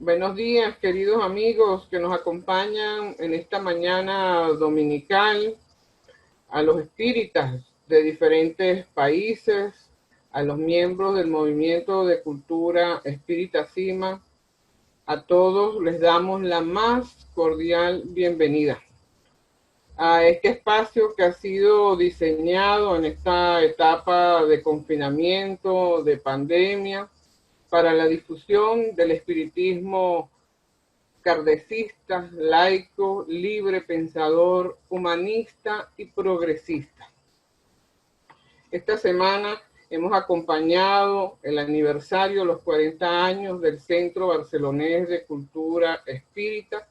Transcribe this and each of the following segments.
Buenos días, queridos amigos que nos acompañan en esta mañana dominical, a los espíritas de diferentes países, a los miembros del movimiento de cultura Espírita Sima. A todos les damos la más cordial bienvenida a este espacio que ha sido diseñado en esta etapa de confinamiento, de pandemia, para la difusión del espiritismo kardecista, laico, libre pensador, humanista y progresista. Esta semana hemos acompañado el aniversario, los 40 años del Centro Barcelonés de Cultura Espírita,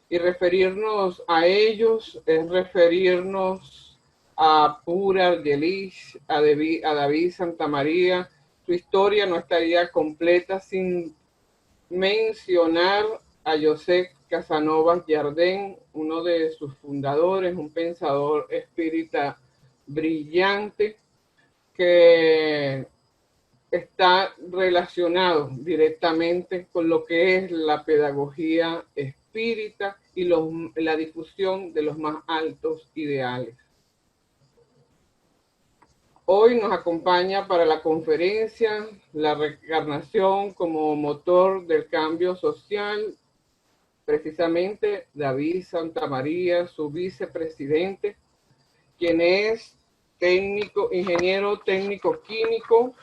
y referirnos a ellos es referirnos a Pura Argelich, a David Santamaría. Su historia no estaría completa sin mencionar a Josep Casanovas Jardén, uno de sus fundadores, un pensador espírita brillante que está relacionado directamente con lo que es la pedagogía espírita y la difusión de los más altos ideales. Hoy nos acompaña para la conferencia La reencarnación como motor del cambio social, precisamente David Santamaría, su vicepresidente, quien es ingeniero técnico químico,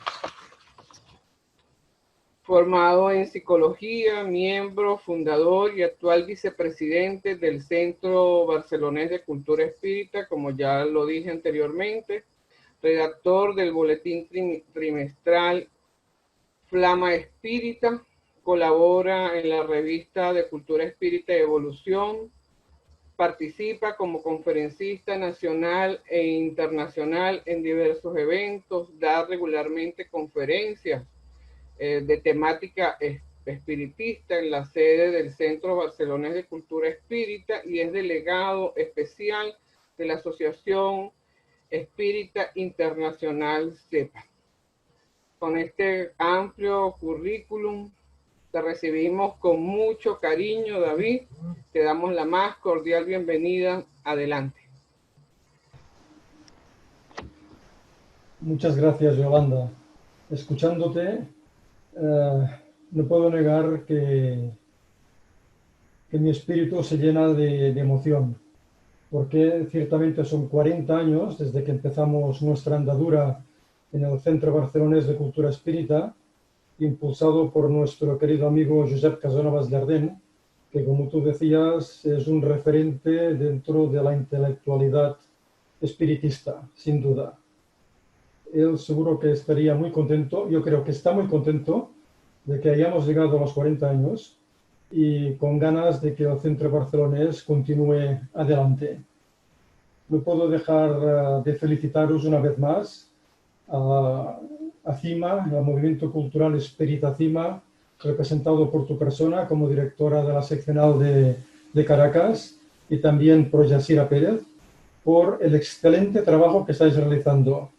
formado en psicología, miembro, fundador y actual vicepresidente del Centro Barcelonés de Cultura Espírita, como ya lo dije anteriormente, redactor del boletín trimestral Flama Espírita, colabora en la revista de Cultura Espírita y Evolución, participa como conferencista nacional e internacional en diversos eventos, da regularmente conferencias de temática espiritista en la sede del Centro Barcelonés de Cultura Espírita y es delegado especial de la Asociación Espírita Internacional CEPA. Con este amplio currículum te recibimos con mucho cariño, David. Te damos la más cordial bienvenida. Adelante. Muchas gracias, Yolanda. Escuchándote, no puedo negar que mi espíritu se llena de emoción, porque ciertamente son 40 años desde que empezamos nuestra andadura en el Centro Barcelonés de Cultura Espírita, impulsado por nuestro querido amigo Josep Casanovas Jardén, que, como tú decías, es un referente dentro de la intelectualidad espiritista, sin duda. Él seguro que estaría muy contento, yo creo que está muy contento de que hayamos llegado a los 40 años y con ganas de que el Centro Barcelonés continúe adelante. No puedo dejar de felicitaros una vez más a CIMA, al Movimiento Cultural Espírita CIMA, representado por tu persona como directora de la seccional de Caracas, y también por Yasira Pérez, por el excelente trabajo que estáis realizando.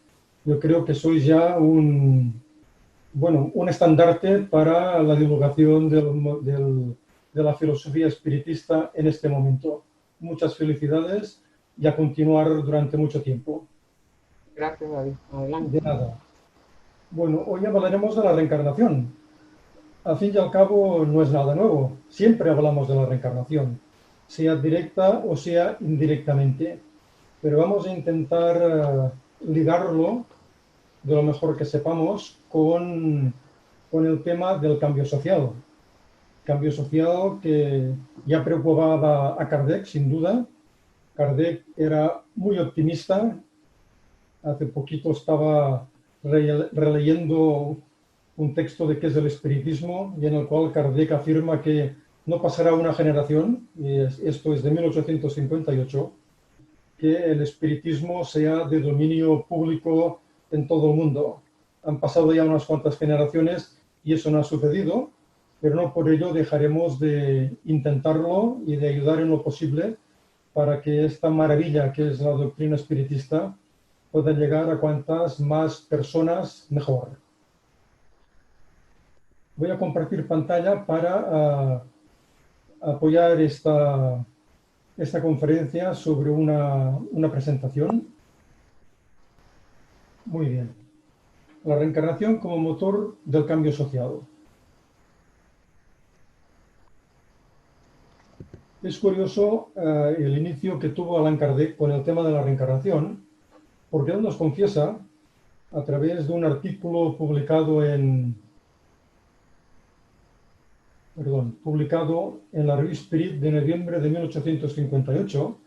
Yo creo que sois ya un estandarte para la divulgación de la filosofía espiritista en este momento. Muchas felicidades y a continuar durante mucho tiempo. Gracias, David. Adelante. De nada. Bueno, hoy hablaremos de la reencarnación. Al fin y al cabo no es nada nuevo. Siempre hablamos de la reencarnación, sea directa o sea indirectamente. Pero vamos a intentar ligarlo de lo mejor que sepamos con el tema del cambio social. Cambio social que ya preocupaba a Kardec, sin duda. Kardec era muy optimista. Hace poquito estaba releyendo un texto de qué es el espiritismo y en el cual Kardec afirma que no pasará una generación, y esto es de 1858, que el espiritismo sea de dominio público en todo el mundo. Han pasado ya unas cuantas generaciones y eso no ha sucedido, pero no por ello dejaremos de intentarlo y de ayudar en lo posible para que esta maravilla que es la doctrina espiritista pueda llegar a cuantas más personas mejor. Voy a compartir pantalla para apoyar esta conferencia sobre una presentación. Muy bien. La reencarnación como motor del cambio social. Es curioso el inicio que tuvo Allan Kardec con el tema de la reencarnación, porque él nos confiesa, a través de un artículo publicado en la revista Spirit de noviembre de 1858,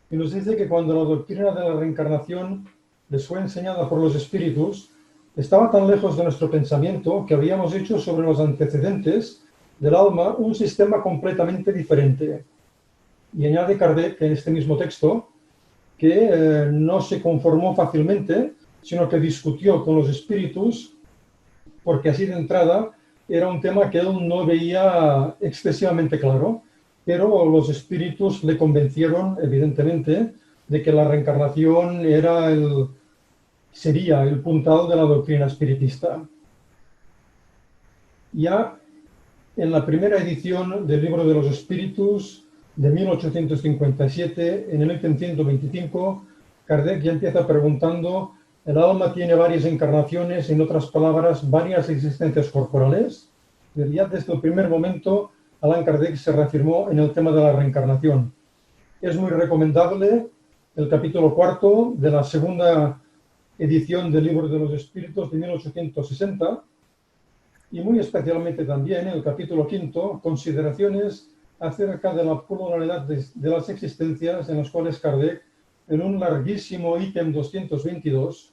y nos dice que cuando la doctrina de la reencarnación les fue enseñada por los espíritus, estaba tan lejos de nuestro pensamiento que habíamos hecho sobre los antecedentes del alma un sistema completamente diferente. Y añade Kardec en este mismo texto que no se conformó fácilmente, sino que discutió con los espíritus, porque así de entrada era un tema que él no veía excesivamente claro, pero los espíritus le convencieron, evidentemente, de que la reencarnación sería el puntal de la doctrina espiritista. Ya en la primera edición del Libro de los Espíritus de 1857, en el ítem 125, Kardec ya empieza preguntando: ¿el alma tiene varias encarnaciones, en otras palabras, varias existencias corporales? Ya desde el primer momento, Allan Kardec se reafirmó en el tema de la reencarnación. Es muy recomendable el capítulo 4 de la segunda edición del Libro de los Espíritus de 1860, y muy especialmente también el capítulo 5, consideraciones acerca de la pluralidad de las existencias, en las cuales Kardec, en un larguísimo ítem 222,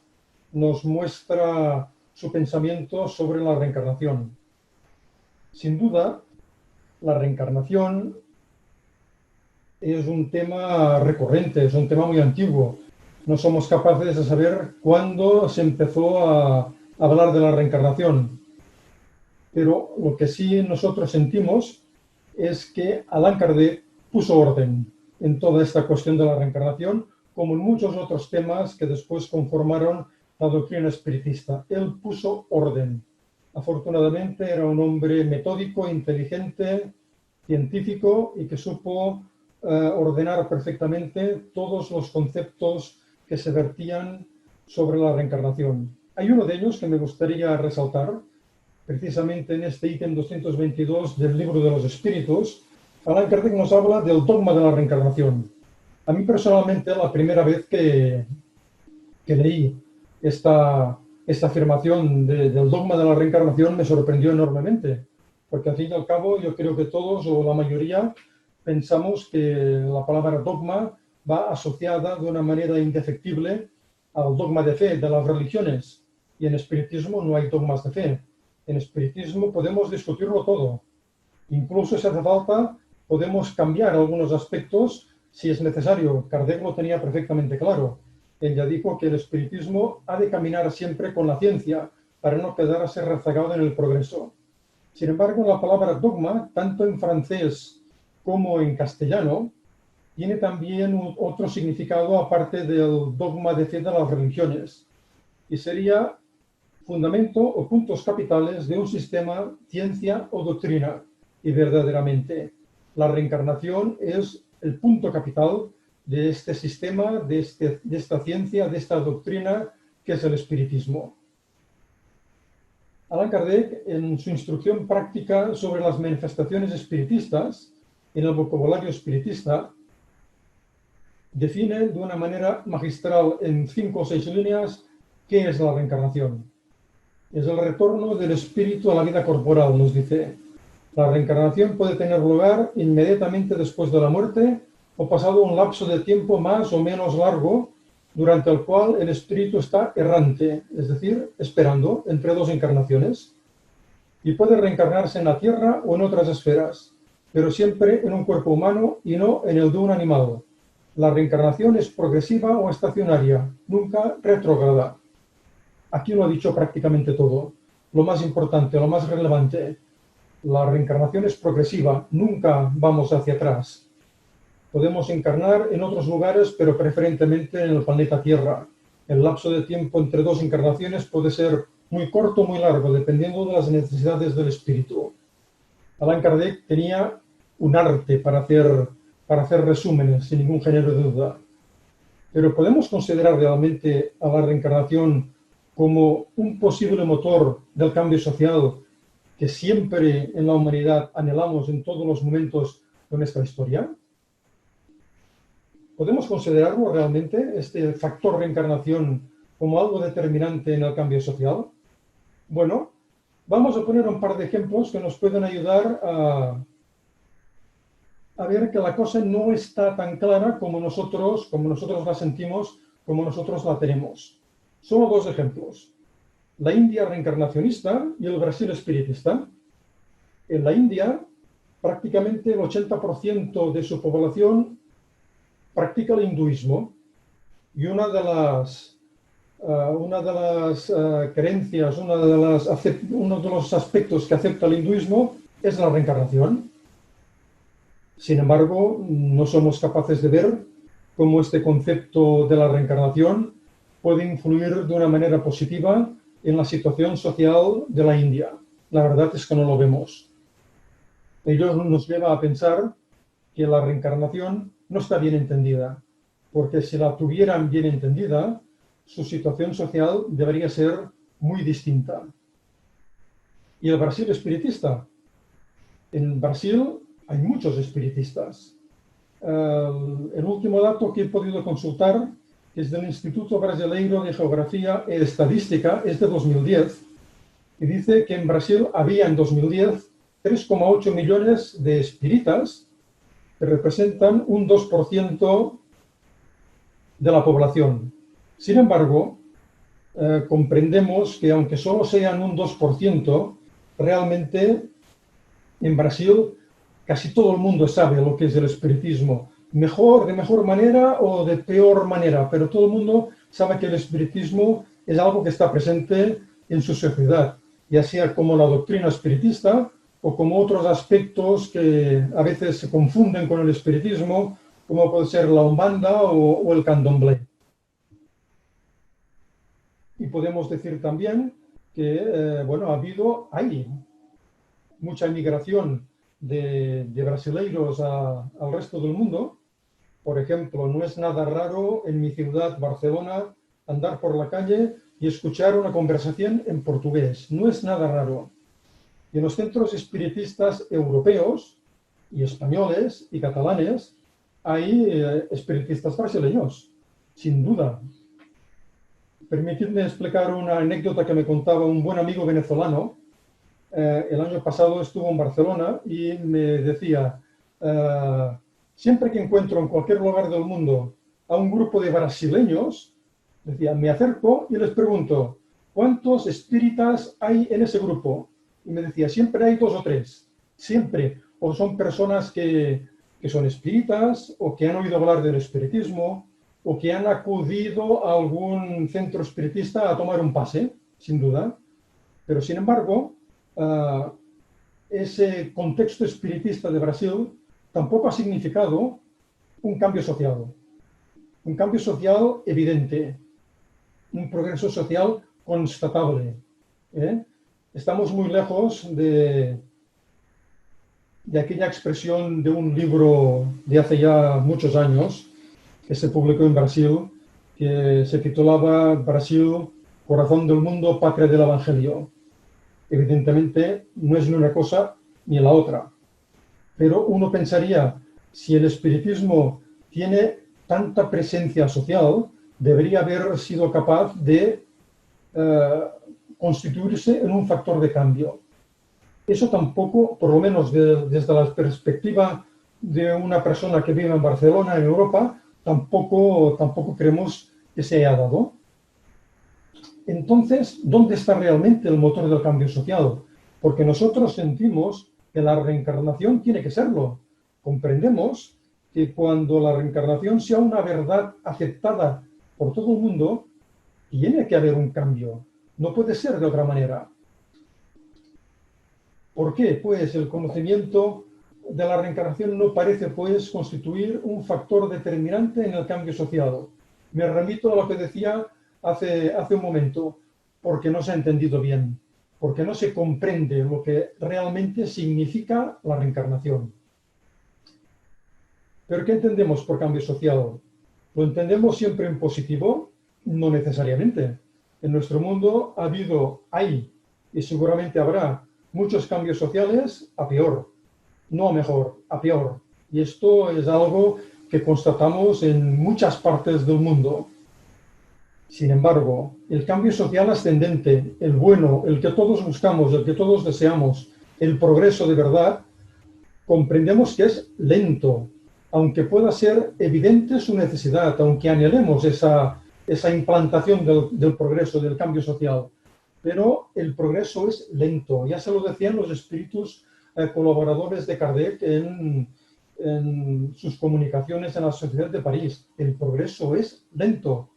nos muestra su pensamiento sobre la reencarnación. Sin duda, la reencarnación es un tema recurrente, es un tema muy antiguo. No somos capaces de saber cuándo se empezó a hablar de la reencarnación. Pero lo que sí nosotros sentimos es que Allan Kardec puso orden en toda esta cuestión de la reencarnación, como en muchos otros temas que después conformaron la doctrina espiritista. Él puso orden. Afortunadamente era un hombre metódico, inteligente, científico, y que supo ordenar perfectamente todos los conceptos que se vertían sobre la reencarnación. Hay uno de ellos que me gustaría resaltar, precisamente en este ítem 222 del Libro de los Espíritus. Allan Kardec nos habla del dogma de la reencarnación. A mí personalmente, la primera vez que leí esta afirmación del dogma de la reencarnación, me sorprendió enormemente, porque al fin y al cabo yo creo que todos o la mayoría pensamos que la palabra dogma va asociada de una manera indefectible al dogma de fe de las religiones, y en espiritismo no hay dogmas de fe. En espiritismo podemos discutirlo todo. Incluso si hace falta, podemos cambiar algunos aspectos si es necesario. Kardec lo tenía perfectamente claro. Él ya dijo que el espiritismo ha de caminar siempre con la ciencia para no quedarse rezagado en el progreso. Sin embargo, la palabra dogma, tanto en francés como en castellano, tiene también otro significado aparte del dogma de fe de las religiones, y sería fundamento o puntos capitales de un sistema, ciencia o doctrina. Y verdaderamente, la reencarnación es el punto capital de este sistema, de esta ciencia, de esta doctrina que es el espiritismo. Allan Kardec, en su instrucción práctica sobre las manifestaciones espiritistas, en el vocabulario espiritista, define de una manera magistral, en 5 o 6 líneas, qué es la reencarnación. Es el retorno del espíritu a la vida corporal, nos dice. La reencarnación puede tener lugar inmediatamente después de la muerte o pasado un lapso de tiempo más o menos largo, durante el cual el espíritu está errante, es decir, esperando entre 2 encarnaciones, y puede reencarnarse en la tierra o en otras esferas, pero siempre en un cuerpo humano y no en el de un animal. La reencarnación es progresiva o estacionaria, nunca retrógrada. Aquí lo ha dicho prácticamente todo. Lo más importante, lo más relevante: la reencarnación es progresiva, nunca vamos hacia atrás. Podemos encarnar en otros lugares, pero preferentemente en el planeta Tierra. El lapso de tiempo entre 2 encarnaciones puede ser muy corto o muy largo, dependiendo de las necesidades del espíritu. Allan Kardec tenía un arte para hacer resúmenes, sin ningún género de duda. Pero ¿podemos considerar realmente a la reencarnación como un posible motor del cambio social que siempre en la humanidad anhelamos en todos los momentos de nuestra historia? ¿Podemos considerarlo realmente, este factor reencarnación, como algo determinante en el cambio social? Bueno, vamos a poner un par de ejemplos que nos pueden ayudar a ver que la cosa no está tan clara como nosotros la sentimos, como nosotros la tenemos. Solo dos ejemplos. La India reencarnacionista y el Brasil espiritista. En la India, prácticamente el 80% de su población practica el hinduismo y una de las creencias, uno de los aspectos que acepta el hinduismo es la reencarnación. Sin embargo, no somos capaces de ver cómo este concepto de la reencarnación puede influir de una manera positiva en la situación social de la India. La verdad es que no lo vemos. Ello nos lleva a pensar que la reencarnación no está bien entendida, porque si la tuvieran bien entendida, su situación social debería ser muy distinta. ¿Y el Brasil espiritista? En Brasil hay muchos espiritistas. El último dato que he podido consultar, que es del Instituto Brasileiro de Geografía e Estadística, es de 2010, y dice que en Brasil había en 2010 3,8 millones de espíritas, que representan un 2% de la población. Sin embargo, comprendemos que aunque solo sean un 2%, realmente en Brasil casi todo el mundo sabe lo que es el espiritismo, de mejor manera o de peor manera, pero todo el mundo sabe que el espiritismo es algo que está presente en su sociedad, ya sea como la doctrina espiritista o como otros aspectos que a veces se confunden con el espiritismo, como puede ser la Umbanda o el Candomblé. Y podemos decir también que, hay mucha inmigración de brasileiros al resto del mundo. Por ejemplo, no es nada raro en mi ciudad, Barcelona, andar por la calle y escuchar una conversación en portugués. No es nada raro. Y en los centros espiritistas europeos y españoles y catalanes hay espiritistas brasileños, sin duda. Permitidme explicar una anécdota que me contaba un buen amigo venezolano. El año pasado estuvo en Barcelona y me decía, siempre que encuentro en cualquier lugar del mundo a un grupo de brasileños, decía, me acerco y les pregunto, ¿cuántos espíritas hay en ese grupo? Y me decía, siempre hay 2 o 3, siempre. O son personas que son espíritas o que han oído hablar del espiritismo o que han acudido a algún centro espiritista a tomar un pase, sin duda. Pero, sin embargo, ese contexto espiritista de Brasil tampoco ha significado un cambio social evidente, un progreso social constatable. Estamos muy lejos de aquella expresión de un libro de hace ya muchos años que se publicó en Brasil, que se titulaba Brasil, corazón del mundo, patria del Evangelio. Evidentemente no es ni una cosa ni la otra, pero uno pensaría, si el espiritismo tiene tanta presencia social, debería haber sido capaz de constituirse en un factor de cambio. Eso tampoco, por lo menos desde la perspectiva de una persona que vive en Barcelona, en Europa, tampoco creemos que se haya dado. Entonces, ¿dónde está realmente el motor del cambio social? Porque nosotros sentimos que la reencarnación tiene que serlo. Comprendemos que cuando la reencarnación sea una verdad aceptada por todo el mundo, tiene que haber un cambio. No puede ser de otra manera. ¿Por qué? Pues el conocimiento de la reencarnación no parece, pues, constituir un factor determinante en el cambio social. Me remito a lo que decía hace un momento. porque no se ha entendido bien, porque no se comprende lo que realmente significa la reencarnación. ¿Pero qué entendemos por cambio social? ¿Lo entendemos siempre en positivo? No necesariamente. En nuestro mundo ha habido, hay y seguramente habrá muchos cambios sociales a peor, no a mejor, a peor. Y esto es algo que constatamos en muchas partes del mundo. Sin embargo, el cambio social ascendente, el bueno, el que todos buscamos, el que todos deseamos, el progreso de verdad, comprendemos que es lento, aunque pueda ser evidente su necesidad, aunque anhelemos esa implantación del progreso, del cambio social. Pero el progreso es lento. Ya se lo decían los espíritus colaboradores de Kardec en sus comunicaciones en la Sociedad de París. El progreso es lento,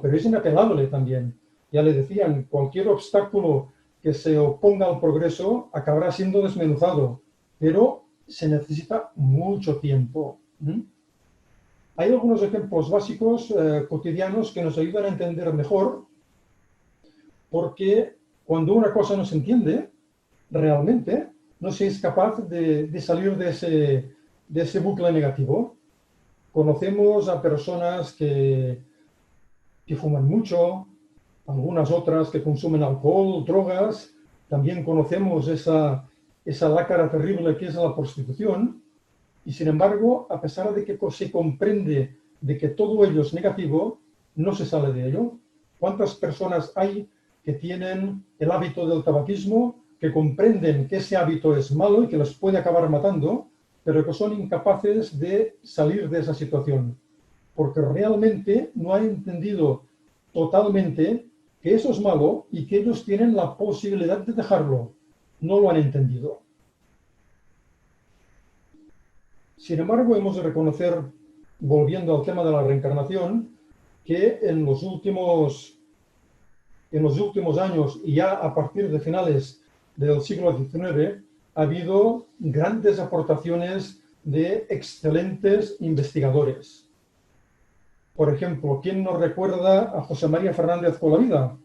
pero es inapelable también. Ya le decían, cualquier obstáculo que se oponga al progreso acabará siendo desmenuzado, pero se necesita mucho tiempo. Hay algunos ejemplos básicos cotidianos que nos ayudan a entender mejor, porque cuando una cosa no se entiende, realmente no se es capaz de salir de ese bucle negativo. Conocemos a personas que fuman mucho, algunas otras que consumen alcohol, drogas. También conocemos esa lácara terrible que es la prostitución. Y sin embargo, a pesar de que se comprende de que todo ello es negativo, no se sale de ello. ¿Cuántas personas hay que tienen el hábito del tabaquismo, que comprenden que ese hábito es malo y que les puede acabar matando, pero que son incapaces de salir de esa situación? Porque realmente no han entendido totalmente que eso es malo y que ellos tienen la posibilidad de dejarlo. No lo han entendido. Sin embargo, hemos de reconocer, volviendo al tema de la reencarnación, que en los últimos años y ya a partir de finales del siglo XIX ha habido grandes aportaciones de excelentes investigadores. Por ejemplo, ¿quién nos recuerda a José María Fernández Colavida?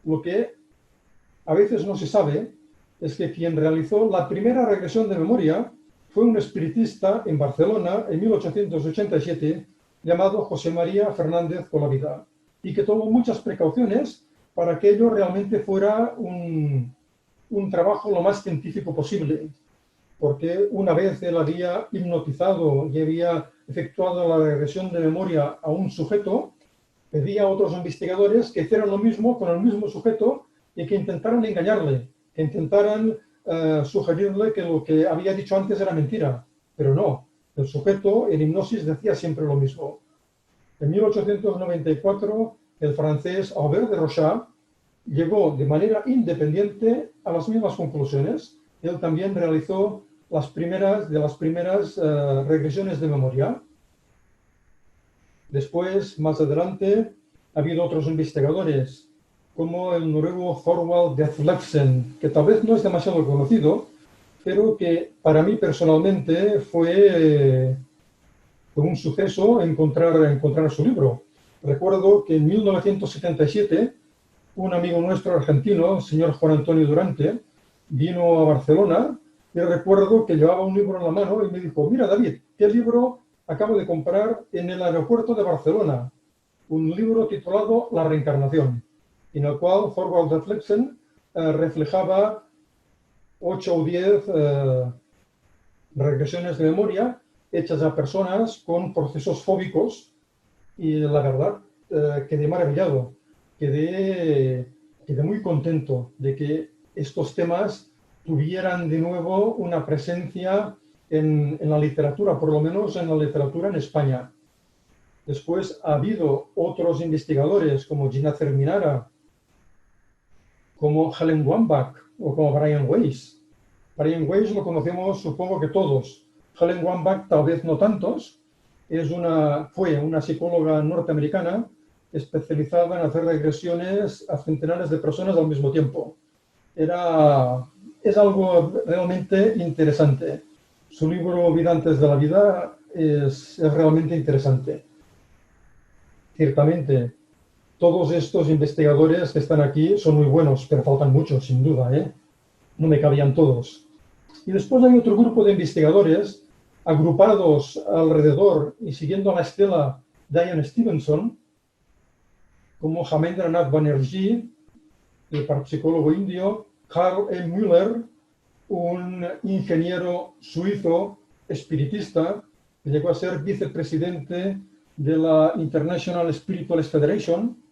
Lo que a veces no se sabe es que quien realizó la primera regresión de memoria fue un espiritista en Barcelona en 1887 llamado José María Fernández Colavida, y que tomó muchas precauciones para que ello realmente fuera un trabajo lo más científico posible, porque una vez él había hipnotizado y había efectuado la regresión de memoria a un sujeto, pedía a otros investigadores que hicieran lo mismo con el mismo sujeto y que intentaran engañarle, que intentaran sugerirle que lo que había dicho antes era mentira. Pero no, el sujeto en hipnosis decía siempre lo mismo. En 1894, el francés Albert de Rochat llegó de manera independiente a las mismas conclusiones. Él también realizó las primeras regresiones de memoria. Después, más adelante, ha habido otros investigadores, como el noruego Thorvald Detlefsen, que tal vez no es demasiado conocido, pero que para mí personalmente fue un suceso encontrar su libro. Recuerdo que en 1977 un amigo nuestro argentino, el señor Juan Antonio Durante, vino a Barcelona y recuerdo que llevaba un libro en la mano y me dijo: mira, David, ¿qué libro acabo de comprar en el aeropuerto de Barcelona? Un libro titulado La reencarnación, en el cual Thorvald Detlefsen reflejaba 8 o 10 regresiones de memoria hechas a personas con procesos fóbicos, y la verdad quedé maravillado, quedé muy contento de que estos temas tuvieran de nuevo una presencia en la literatura, por lo menos en la literatura en España. Después ha habido otros investigadores como Gina Cerminara, como Helen Wambach o como Brian Weiss. Brian Weiss lo conocemos, supongo que todos. Helen Wambach tal vez no tantos. Fue una psicóloga norteamericana especializada en hacer regresiones a centenares de personas al mismo tiempo. Es algo realmente interesante. Su libro Vida antes de la vida es realmente interesante. Ciertamente, todos estos investigadores que están aquí son muy buenos, pero faltan muchos, sin duda, ¿eh? No me cabían todos. Y después hay otro grupo de investigadores agrupados alrededor y siguiendo la estela de Ian Stevenson, como Jamendra Nath Banerjee, el parapsicólogo indio, Karl E. Müller, un ingeniero suizo espiritista que llegó a ser vicepresidente de la International Spiritualist Federation,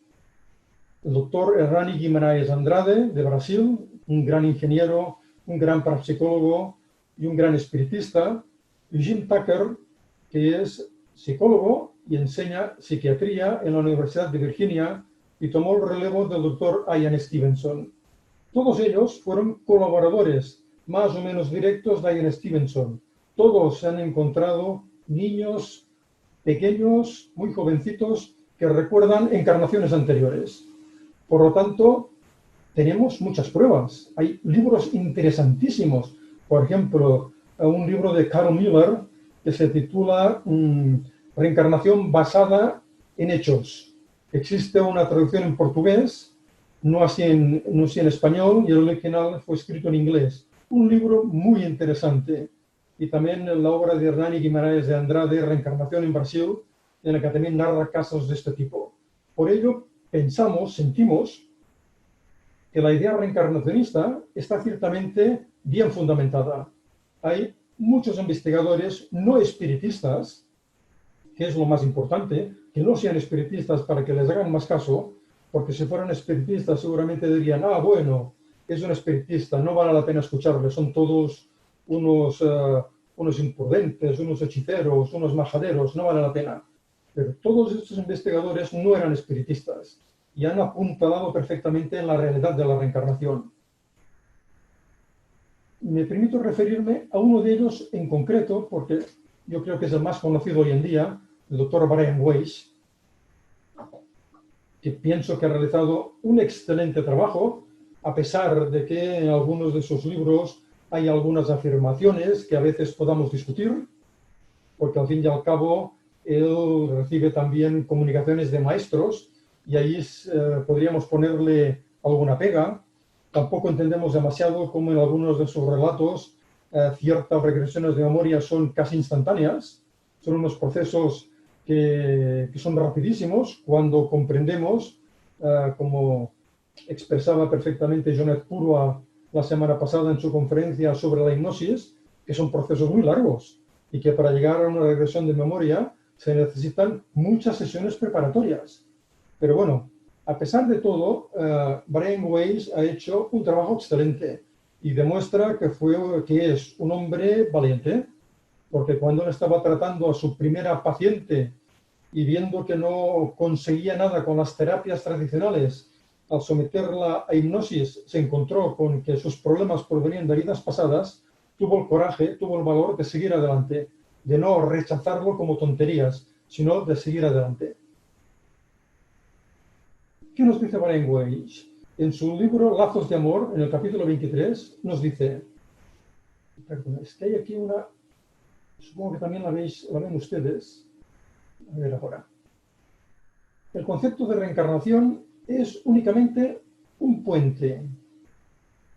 el doctor Hernani Guimarães Andrade, de Brasil, un gran ingeniero, un gran parapsicólogo y un gran espiritista, y Jim Tucker, que es psicólogo y enseña psiquiatría en la Universidad de Virginia y tomó el relevo del doctor Ian Stevenson. Todos ellos fueron colaboradores más o menos directos de Ian Stevenson. Todos se han encontrado niños pequeños, muy jovencitos, que recuerdan encarnaciones anteriores. Por lo tanto, tenemos muchas pruebas. Hay libros interesantísimos. Por ejemplo, un libro de Karl Müller que se titula Reencarnación basada en hechos. Existe una traducción en portugués, no así en español, y el original fue escrito en inglés. Un libro muy interesante. Y también la obra de Hernani Guimarães de Andrade, Reencarnación en Brasil, en la que también narra casos de este tipo. Por ello, sentimos que la idea reencarnacionista está ciertamente bien fundamentada. Hay muchos investigadores no espiritistas, que es lo más importante, que no sean espiritistas para que les hagan más caso, porque si fueran espiritistas seguramente dirían, bueno, es un espiritista, no vale la pena escucharle, son todos unos imprudentes, unos hechiceros, unos majaderos, no vale la pena. Pero todos estos investigadores no eran espiritistas y han apuntalado perfectamente en la realidad de la reencarnación. Me permito referirme a uno de ellos en concreto, porque yo creo que es el más conocido hoy en día, el doctor Brian Weiss, que pienso que ha realizado un excelente trabajo, a pesar de que en algunos de sus libros hay algunas afirmaciones que a veces podamos discutir, porque al fin y al cabo él recibe también comunicaciones de maestros y ahí podríamos ponerle alguna pega. Tampoco entendemos demasiado cómo en algunos de sus relatos ciertas regresiones de memoria son casi instantáneas. Son unos procesos que son rapidísimos cuando comprendemos, como expresaba perfectamente Jonet Purwa la semana pasada en su conferencia sobre la hipnosis, que son procesos muy largos y que para llegar a una regresión de memoria se necesitan muchas sesiones preparatorias. Pero bueno, a pesar de todo, Brian Weiss ha hecho un trabajo excelente y demuestra que es un hombre valiente, porque cuando él estaba tratando a su primera paciente y viendo que no conseguía nada con las terapias tradicionales, al someterla a hipnosis se encontró con que sus problemas provenían de vidas pasadas, tuvo el coraje, tuvo el valor de seguir adelante, de no rechazarlo como tonterías, sino de seguir adelante. ¿Qué nos dice Brian Weiss? En su libro Lazos de Amor, en el capítulo 23, nos dice, perdón, es que hay aquí una, supongo que también la ven ustedes, a ver ahora. El concepto de reencarnación es únicamente un puente,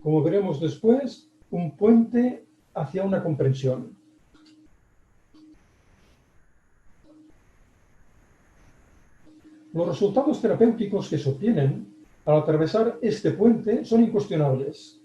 como veremos después, un puente hacia una comprensión. Los resultados terapéuticos que se obtienen al atravesar este puente son incuestionables.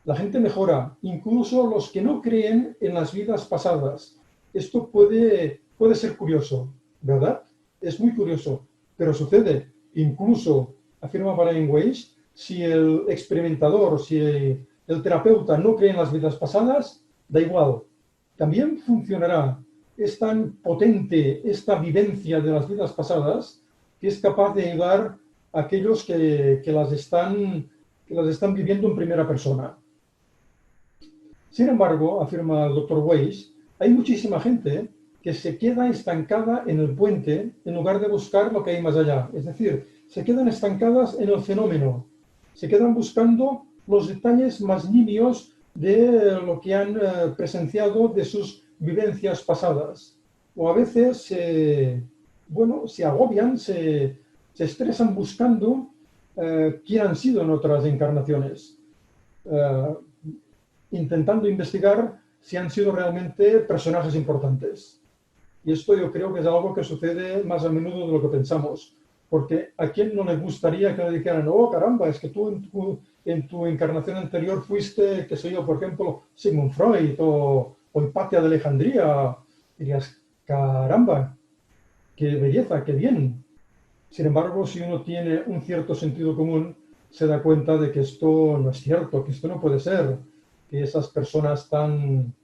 La gente mejora, incluso los que no creen en las vidas pasadas. Esto puede ser curioso, ¿verdad? Es muy curioso, pero sucede. Incluso, afirma Brian Weiss, si el experimentador, si el terapeuta no cree en las vidas pasadas, da igual. También funcionará. Es tan potente esta vivencia de las vidas pasadas que es capaz de ayudar a aquellos que las están viviendo en primera persona. Sin embargo, afirma el Dr. Weiss, hay muchísima gente que se queda estancada en el puente en lugar de buscar lo que hay más allá. Es decir, se quedan estancadas en el fenómeno, se quedan buscando los detalles más nimios de lo que han presenciado de sus vivencias pasadas. O a veces se agobian, se se estresan buscando quién han sido en otras encarnaciones, intentando investigar si han sido realmente personajes importantes. Y esto yo creo que es algo que sucede más a menudo de lo que pensamos, porque ¿a quién no le gustaría que le dijeran, oh caramba, es que tú en tu encarnación anterior fuiste, qué sé yo, por ejemplo, Sigmund Freud o Hipatia de Alejandría? Dirías, caramba, qué belleza, qué bien. Sin embargo, si uno tiene un cierto sentido común, se da cuenta de que esto no es cierto, que esto no puede ser, que esas personas tan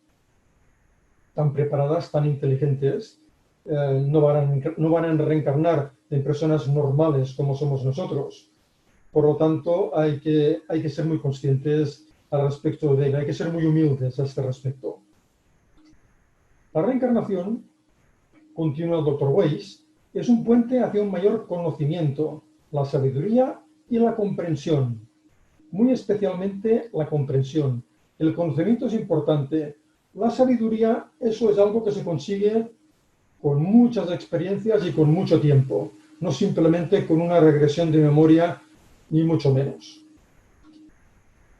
preparadas, tan inteligentes, no van a reencarnar en personas normales como somos nosotros. Por lo tanto, hay que ser muy conscientes al respecto de ello, hay que ser muy humildes a este respecto. La reencarnación, continúa el Dr. Weiss, es un puente hacia un mayor conocimiento, la sabiduría y la comprensión. Muy especialmente la comprensión. El conocimiento es importante. La sabiduría, eso es algo que se consigue con muchas experiencias y con mucho tiempo, no simplemente con una regresión de memoria, ni mucho menos.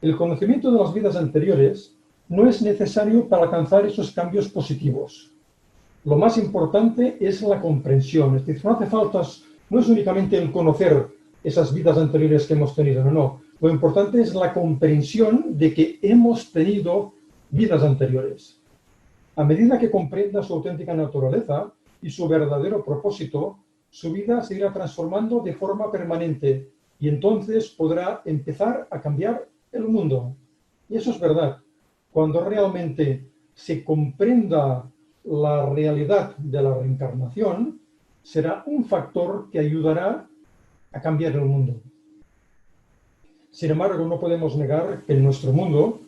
El conocimiento de las vidas anteriores no es necesario para alcanzar esos cambios positivos. Lo más importante es la comprensión, es decir, no hace falta, no es únicamente el conocer esas vidas anteriores que hemos tenido, no. Lo importante es la comprensión de que hemos tenido vidas anteriores. A medida que comprenda su auténtica naturaleza y su verdadero propósito, su vida se irá transformando de forma permanente y entonces podrá empezar a cambiar el mundo. Y eso es verdad. Cuando realmente se comprenda la realidad de la reencarnación, será un factor que ayudará a cambiar el mundo. Sin embargo, no podemos negar que en nuestro mundo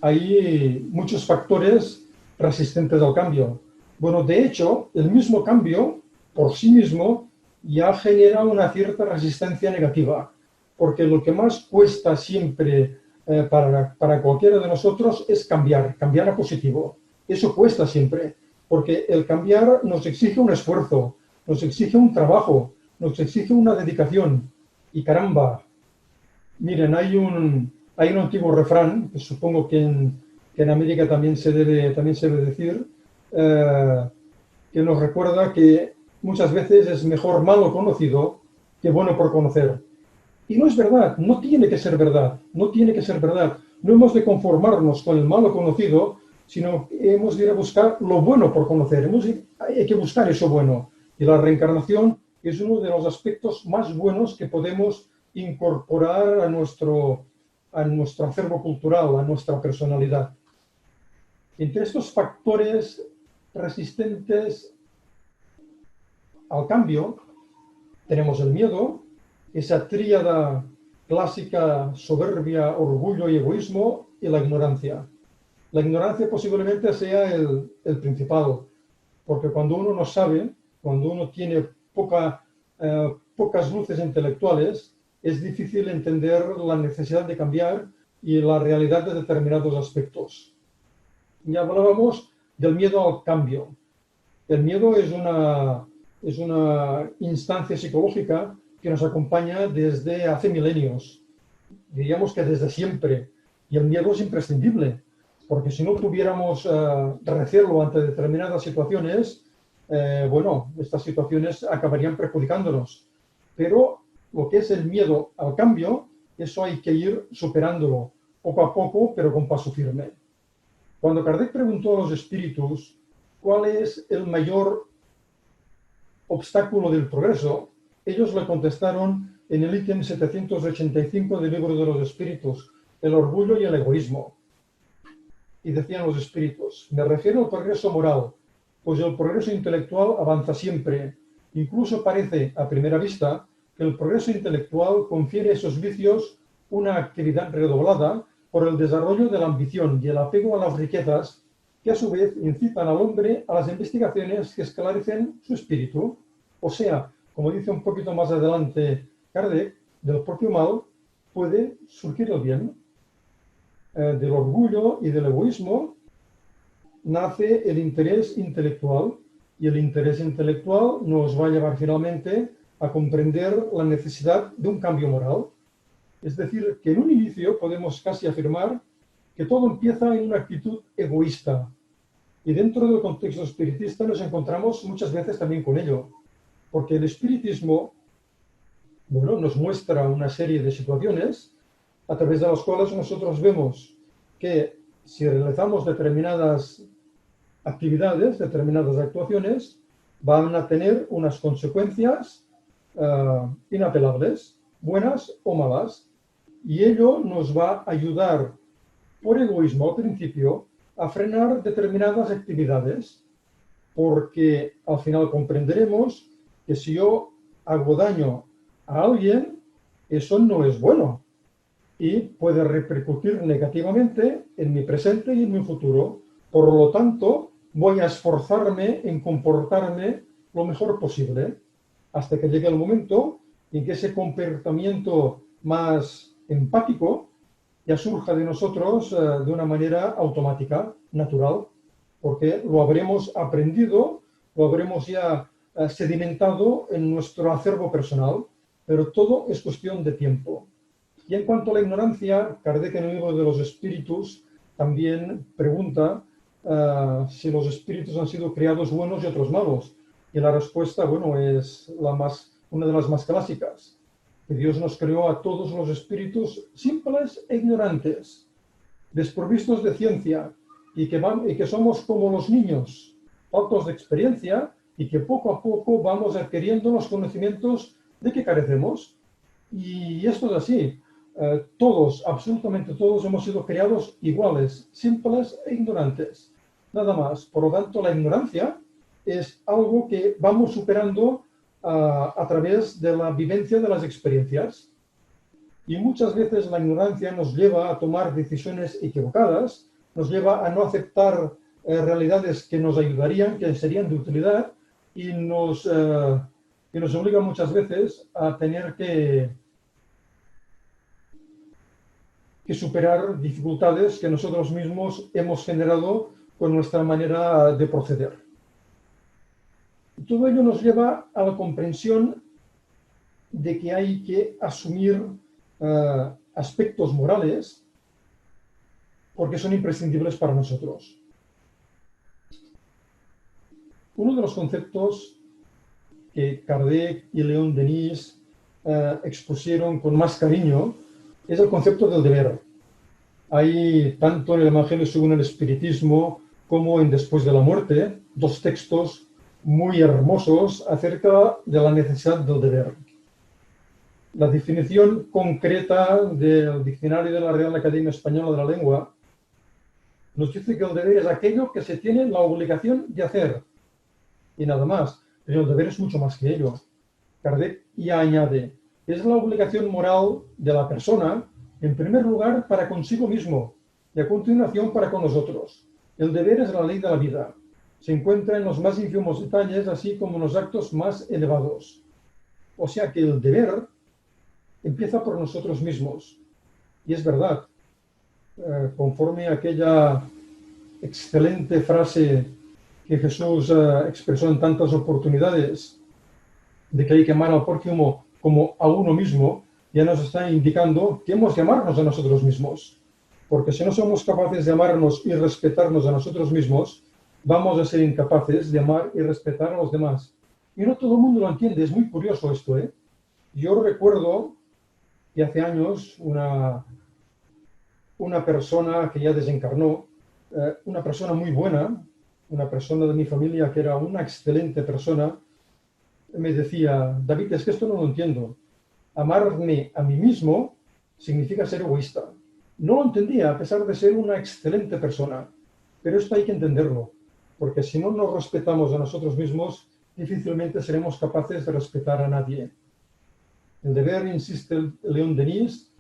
hay muchos factores resistentes al cambio. Bueno, de hecho, el mismo cambio, por sí mismo, ya genera una cierta resistencia negativa, porque lo que más cuesta siempre para cualquiera de nosotros es cambiar a positivo. Eso cuesta siempre, porque el cambiar nos exige un esfuerzo, nos exige un trabajo, nos exige una dedicación. Y caramba, miren, hay un antiguo refrán, que supongo que en América también se debe decir, que nos recuerda que muchas veces es mejor malo conocido que bueno por conocer. Y no es verdad, no tiene que ser verdad, no tiene que ser verdad. No hemos de conformarnos con el malo conocido, sino que hemos de ir a buscar lo bueno por conocer. Hay que buscar eso bueno. Y la reencarnación es uno de los aspectos más buenos que podemos incorporar a nuestro acervo cultural, a nuestra personalidad. Entre estos factores resistentes al cambio, tenemos el miedo, esa tríada clásica, soberbia, orgullo y egoísmo, y la ignorancia. La ignorancia posiblemente sea el principal, porque cuando uno no sabe, cuando uno tiene pocas luces intelectuales, es difícil entender la necesidad de cambiar y la realidad de determinados aspectos. Ya hablábamos del miedo al cambio. El miedo es una instancia psicológica que nos acompaña desde hace milenios, diríamos que desde siempre, y el miedo es imprescindible, porque si no tuviéramos recelo ante determinadas situaciones, bueno, estas situaciones acabarían perjudicándonos. Pero lo que es el miedo al cambio, eso hay que ir superándolo poco a poco, pero con paso firme. Cuando Kardec preguntó a los espíritus cuál es el mayor obstáculo del progreso, ellos le contestaron en el ítem 785 del libro de los espíritus, el orgullo y el egoísmo. Y decían los espíritus, me refiero al progreso moral, pues el progreso intelectual avanza siempre. Incluso parece, a primera vista, que el progreso intelectual confiere a esos vicios una actividad redoblada por el desarrollo de la ambición y el apego a las riquezas, que a su vez incitan al hombre a las investigaciones que esclarecen su espíritu. O sea, como dice un poquito más adelante Kardec, del propio mal puede surgir el bien. Del orgullo y del egoísmo nace el interés intelectual, y el interés intelectual nos va a llevar finalmente a comprender la necesidad de un cambio moral. Es decir, que en un inicio podemos casi afirmar que todo empieza en una actitud egoísta. Y dentro del contexto espiritista nos encontramos muchas veces también con ello, porque el espiritismo, bueno, nos muestra una serie de situaciones a través de las cuales nosotros vemos que si realizamos determinadas actividades, determinadas actuaciones, van a tener unas consecuencias inapelables, buenas o malas. Y ello nos va a ayudar, por egoísmo al principio, a frenar determinadas actividades, porque al final comprenderemos que si yo hago daño a alguien, eso no es bueno y puede repercutir negativamente en mi presente y en mi futuro. Por lo tanto, voy a esforzarme en comportarme lo mejor posible hasta que llegue el momento en que ese comportamiento más empático ya surja de nosotros de una manera automática, natural, porque lo habremos aprendido, lo habremos ya sedimentado en nuestro acervo personal, pero todo es cuestión de tiempo. Y en cuanto a la ignorancia, Kardec en el libro de los espíritus también pregunta si los espíritus han sido creados buenos y otros malos. Y la respuesta, bueno, es una de las más clásicas, que Dios nos creó a todos los espíritus simples e ignorantes, desprovistos de ciencia, y que somos como los niños, faltos de experiencia, y que poco a poco vamos adquiriendo los conocimientos de que carecemos. Y esto es así. Todos, absolutamente todos, hemos sido creados iguales, simples e ignorantes. Nada más. Por lo tanto, la ignorancia es algo que vamos superando a través de la vivencia de las experiencias. Y muchas veces la ignorancia nos lleva a tomar decisiones equivocadas, nos lleva a no aceptar realidades que nos ayudarían, que serían de utilidad, y nos obliga muchas veces a tener que superar dificultades que nosotros mismos hemos generado con nuestra manera de proceder. Y todo ello nos lleva a la comprensión de que hay que asumir aspectos morales porque son imprescindibles para nosotros. Uno de los conceptos que Kardec y León Denis expusieron con más cariño es el concepto del deber. Hay, tanto en el Evangelio según el Espiritismo como en Después de la Muerte, dos textos muy hermosos acerca de la necesidad del deber. La definición concreta del Diccionario de la Real Academia Española de la Lengua nos dice que el deber es aquello que se tiene la obligación de hacer, y nada más. Pero el deber es mucho más que ello. Kardec ya añade, es la obligación moral de la persona, en primer lugar, para consigo mismo, y a continuación para con nosotros. El deber es la ley de la vida. Se encuentra en los más ínfimos detalles, así como en los actos más elevados. O sea que el deber empieza por nosotros mismos. Y es verdad, conforme a aquella excelente frase que Jesús expresó en tantas oportunidades, de que hay que amar al prójimo como a uno mismo, ya nos está indicando que hemos de amarnos a nosotros mismos. Porque si no somos capaces de amarnos y respetarnos a nosotros mismos, vamos a ser incapaces de amar y respetar a los demás. Y no todo el mundo lo entiende, es muy curioso esto, ¿eh? Yo recuerdo que hace años una persona que ya desencarnó, una persona muy buena, una persona de mi familia que era una excelente persona, me decía, David, es que esto no lo entiendo. Amarme a mí mismo significa ser egoísta. No lo entendía, a pesar de ser una excelente persona. Pero esto hay que entenderlo, porque si no nos respetamos a nosotros mismos, difícilmente seremos capaces de respetar a nadie. El deber, insiste León Denis,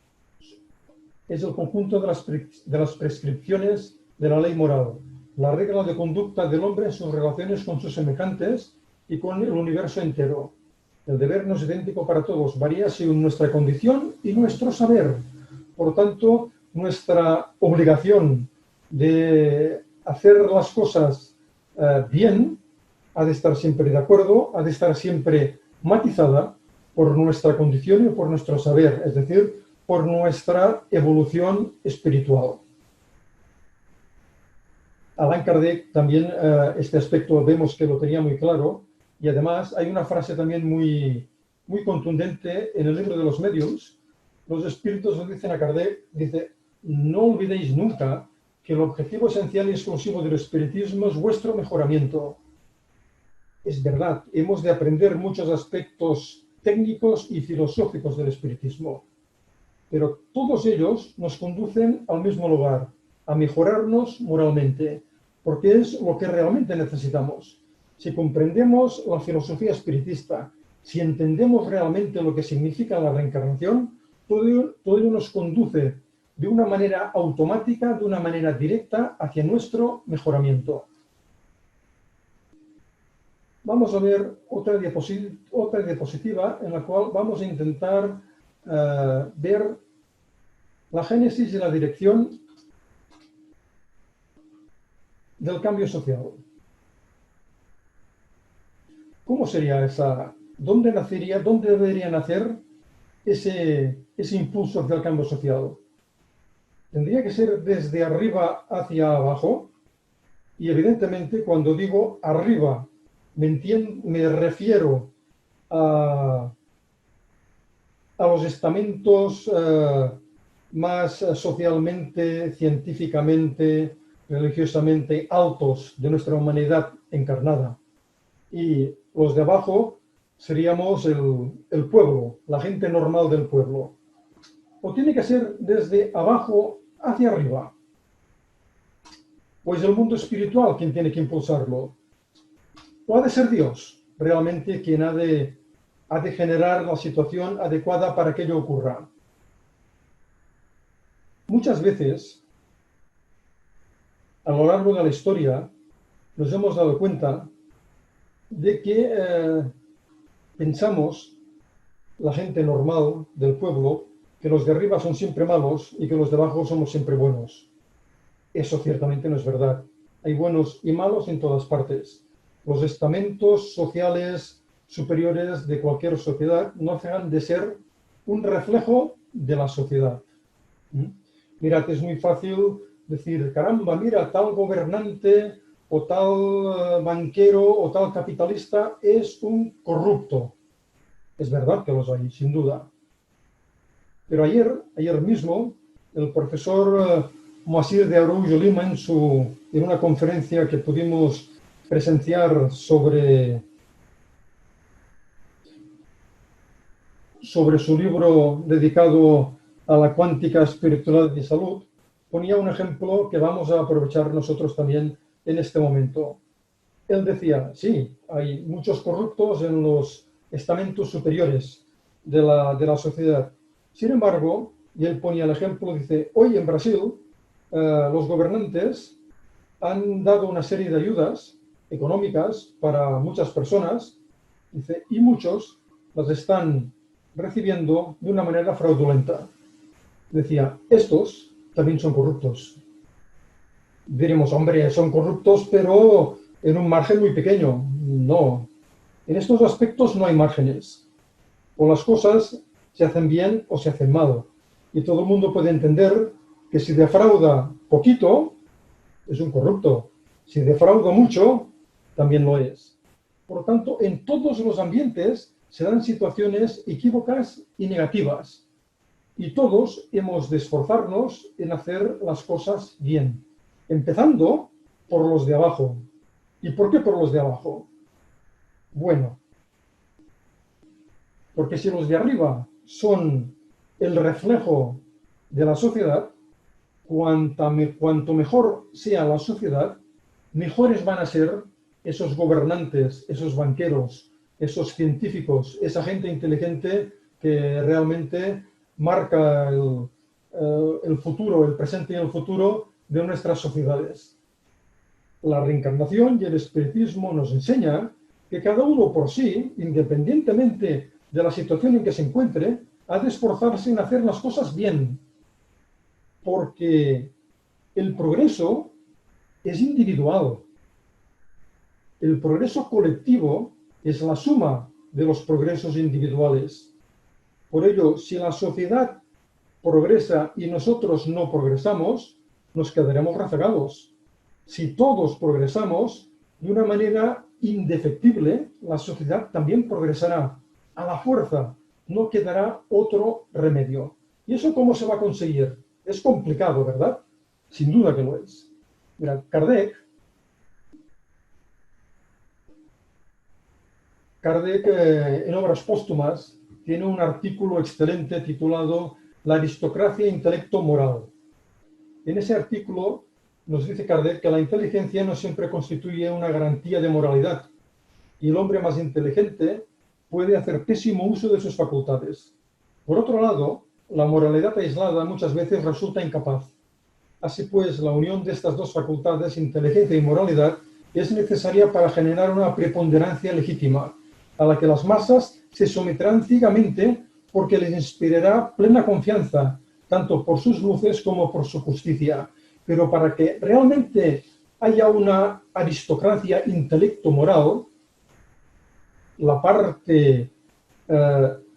es el conjunto de las prescripciones de la ley moral, la regla de conducta del hombre en sus relaciones con sus semejantes y con el universo entero. El deber no es idéntico para todos, varía según nuestra condición y nuestro saber. Por tanto, nuestra obligación de hacer las cosas bien ha de estar siempre de acuerdo, ha de estar siempre matizada por nuestra condición y por nuestro saber, es decir, por nuestra evolución espiritual. Allan Kardec también este aspecto vemos que lo tenía muy claro, y además hay una frase también muy contundente en el libro de los Medios. Los espíritus le dicen a Kardec, dice, no olvidéis nunca que el objetivo esencial y exclusivo del espiritismo es vuestro mejoramiento. Es verdad, hemos de aprender muchos aspectos técnicos y filosóficos del espiritismo, pero todos ellos nos conducen al mismo lugar, a mejorarnos moralmente, porque es lo que realmente necesitamos. Si comprendemos la filosofía espiritista, si entendemos realmente lo que significa la reencarnación, todo ello nos conduce de una manera automática, de una manera directa, hacia nuestro mejoramiento. Vamos a ver otra diapositiva en la cual vamos a intentar ver la génesis y la dirección del cambio social. ¿Cómo sería esa? ¿Dónde nacería, dónde debería nacer ese impulso hacia el cambio social? Tendría que ser desde arriba hacia abajo, y evidentemente cuando digo arriba me refiero a los estamentos más socialmente, científicamente, religiosamente altos de nuestra humanidad encarnada. Y los de abajo seríamos el pueblo, la gente normal del pueblo. O tiene que ser desde abajo hacia arriba. O es el mundo espiritual quien tiene que impulsarlo. O ha de ser Dios realmente quien ha de generar la situación adecuada para que ello ocurra. Muchas veces, a lo largo de la historia, nos hemos dado cuenta de que pensamos, la gente normal del pueblo, que los de arriba son siempre malos y que los de abajo somos siempre buenos. Eso ciertamente no es verdad. Hay buenos y malos en todas partes. Los estamentos sociales superiores de cualquier sociedad no dejan de ser un reflejo de la sociedad. Mirad, es muy fácil decir, caramba, mira, tal gobernante o tal banquero o tal capitalista es un corrupto. Es verdad que los hay, sin duda. Pero ayer mismo, el profesor Moacir de Araújo Lima, en una conferencia que pudimos presenciar sobre su libro dedicado a la cuántica, espiritualidad y salud, ponía un ejemplo que vamos a aprovechar nosotros también en este momento. Él decía, sí, hay muchos corruptos en los estamentos superiores de la sociedad. Sin embargo, y él ponía el ejemplo, dice, hoy en Brasil los gobernantes han dado una serie de ayudas económicas para muchas personas, dice, y muchos las están recibiendo de una manera fraudulenta. Decía, estos también son corruptos. Diremos, hombre, son corruptos, pero en un margen muy pequeño. No. En estos aspectos no hay márgenes. O las cosas se hacen bien o se hacen mal. Y todo el mundo puede entender que si defrauda poquito, es un corrupto. Si defrauda mucho, también lo es. Por lo tanto, en todos los ambientes se dan situaciones equívocas y negativas. Y todos hemos de esforzarnos en hacer las cosas bien. Empezando por los de abajo. ¿Y por qué por los de abajo? Bueno, porque si los de arriba son el reflejo de la sociedad, cuanto mejor sea la sociedad, mejores van a ser esos gobernantes, esos banqueros, esos científicos, esa gente inteligente que realmente marca el futuro, el presente y el futuro de nuestras sociedades. La reencarnación y el espiritismo nos enseña que cada uno por sí, independientemente de la situación en que se encuentre, ha de esforzarse en hacer las cosas bien, porque el progreso es individual. El progreso colectivo es la suma de los progresos individuales. Por ello, si la sociedad progresa y nosotros no progresamos, nos quedaremos rezagados. Si todos progresamos de una manera indefectible, la sociedad también progresará a la fuerza. No quedará otro remedio. ¿Y eso cómo se va a conseguir? Es complicado, ¿verdad? Sin duda que lo es. Mira, Kardec, en obras póstumas, tiene un artículo excelente titulado La aristocracia e intelecto moral. En ese artículo nos dice Kardec que la inteligencia no siempre constituye una garantía de moralidad y el hombre más inteligente puede hacer pésimo uso de sus facultades. Por otro lado, la moralidad aislada muchas veces resulta incapaz. Así pues, la unión de estas dos facultades, inteligencia y moralidad, es necesaria para generar una preponderancia legítima, a la que las masas se someterán ciegamente porque les inspirará plena confianza, tanto por sus luces como por su justicia. Pero para que realmente haya una aristocracia intelecto-moral, la parte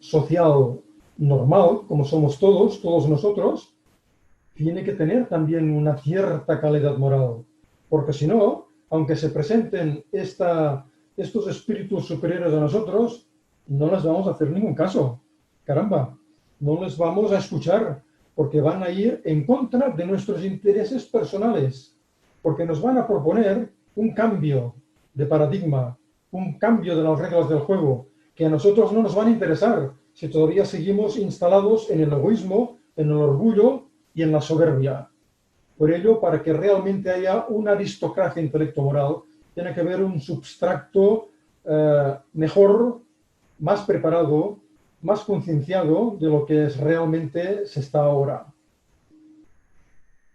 social normal, como somos todos nosotros, tiene que tener también una cierta calidad moral. Porque si no, aunque se presenten estos espíritus superiores a nosotros, no les vamos a hacer ningún caso. Caramba, no les vamos a escuchar, porque van a ir en contra de nuestros intereses personales, porque nos van a proponer un cambio de paradigma, un cambio de las reglas del juego, que a nosotros no nos van a interesar si todavía seguimos instalados en el egoísmo, en el orgullo y en la soberbia. Por ello, para que realmente haya una aristocracia intelecto-moral, tiene que haber un substrato mejor, más preparado, más concienciado de lo que realmente se está ahora.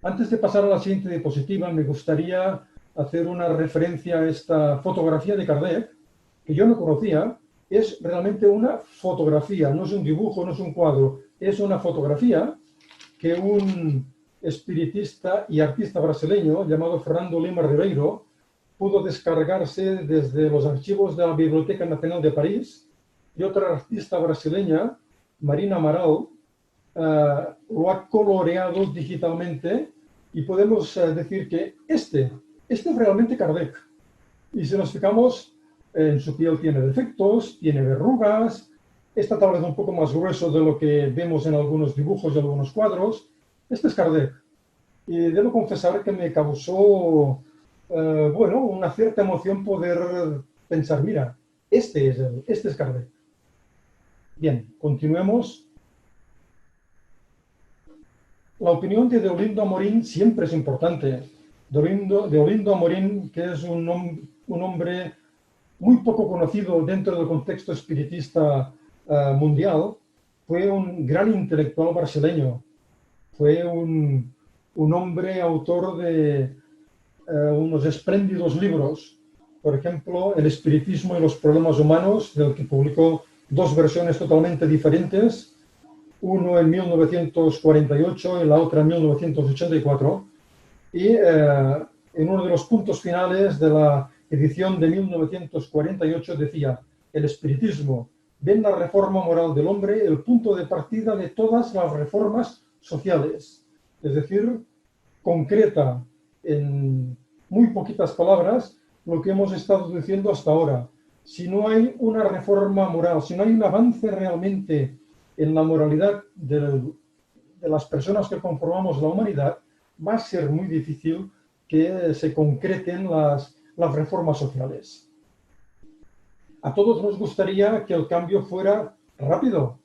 Antes de pasar a la siguiente diapositiva, me gustaría hacer una referencia a esta fotografía de Kardec, que yo no conocía. Es realmente una fotografía, no es un dibujo, no es un cuadro, es una fotografía que un espiritista y artista brasileño llamado Fernando Lima Ribeiro pudo descargarse desde los archivos de la Biblioteca Nacional de París, y otra artista brasileña, Marina Amaral, lo ha coloreado digitalmente y podemos decir que este es realmente Kardec. Y si nos fijamos, en su piel tiene defectos, tiene verrugas, está tal vez un poco más grueso de lo que vemos en algunos dibujos y algunos cuadros. Este es Kardec. Y debo confesar que me causó, una cierta emoción poder pensar, mira, este es Kardec. Bien, continuemos. La opinión de Deolindo Amorín siempre es importante. Deolindo Amorín, que es un hombre muy poco conocido dentro del contexto espiritista mundial, fue un gran intelectual brasileño. Fue un hombre autor de unos espléndidos libros. Por ejemplo, El espiritismo y los problemas humanos, del que publicó dos versiones totalmente diferentes, uno en 1948 y la otra en 1984. Y en uno de los puntos finales de la edición de 1948 decía: el espiritismo ve en la reforma moral del hombre el punto de partida de todas las reformas sociales. Es decir, concreta en muy poquitas palabras lo que hemos estado diciendo hasta ahora. Si no hay una reforma moral, si no hay un avance realmente en la moralidad de las personas que conformamos la humanidad, va a ser muy difícil que se concreten las reformas sociales. A todos nos gustaría que el cambio fuera rápido,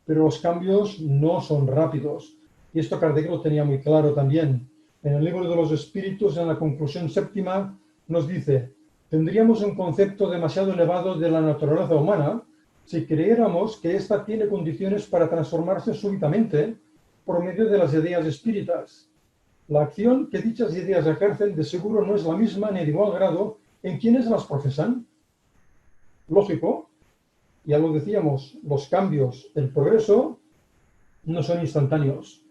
pero los cambios no son rápidos. Y esto Kardec lo tenía muy claro también. En el libro de los espíritus, en la conclusión séptima, nos dice: tendríamos un concepto demasiado elevado de la naturaleza humana si creyéramos que ésta tiene condiciones para transformarse súbitamente por medio de las ideas espíritas. La acción que dichas ideas ejercen de seguro no es la misma ni de igual grado en quienes las profesan. Lógico, ya lo decíamos, los cambios, el progreso, no son instantáneos,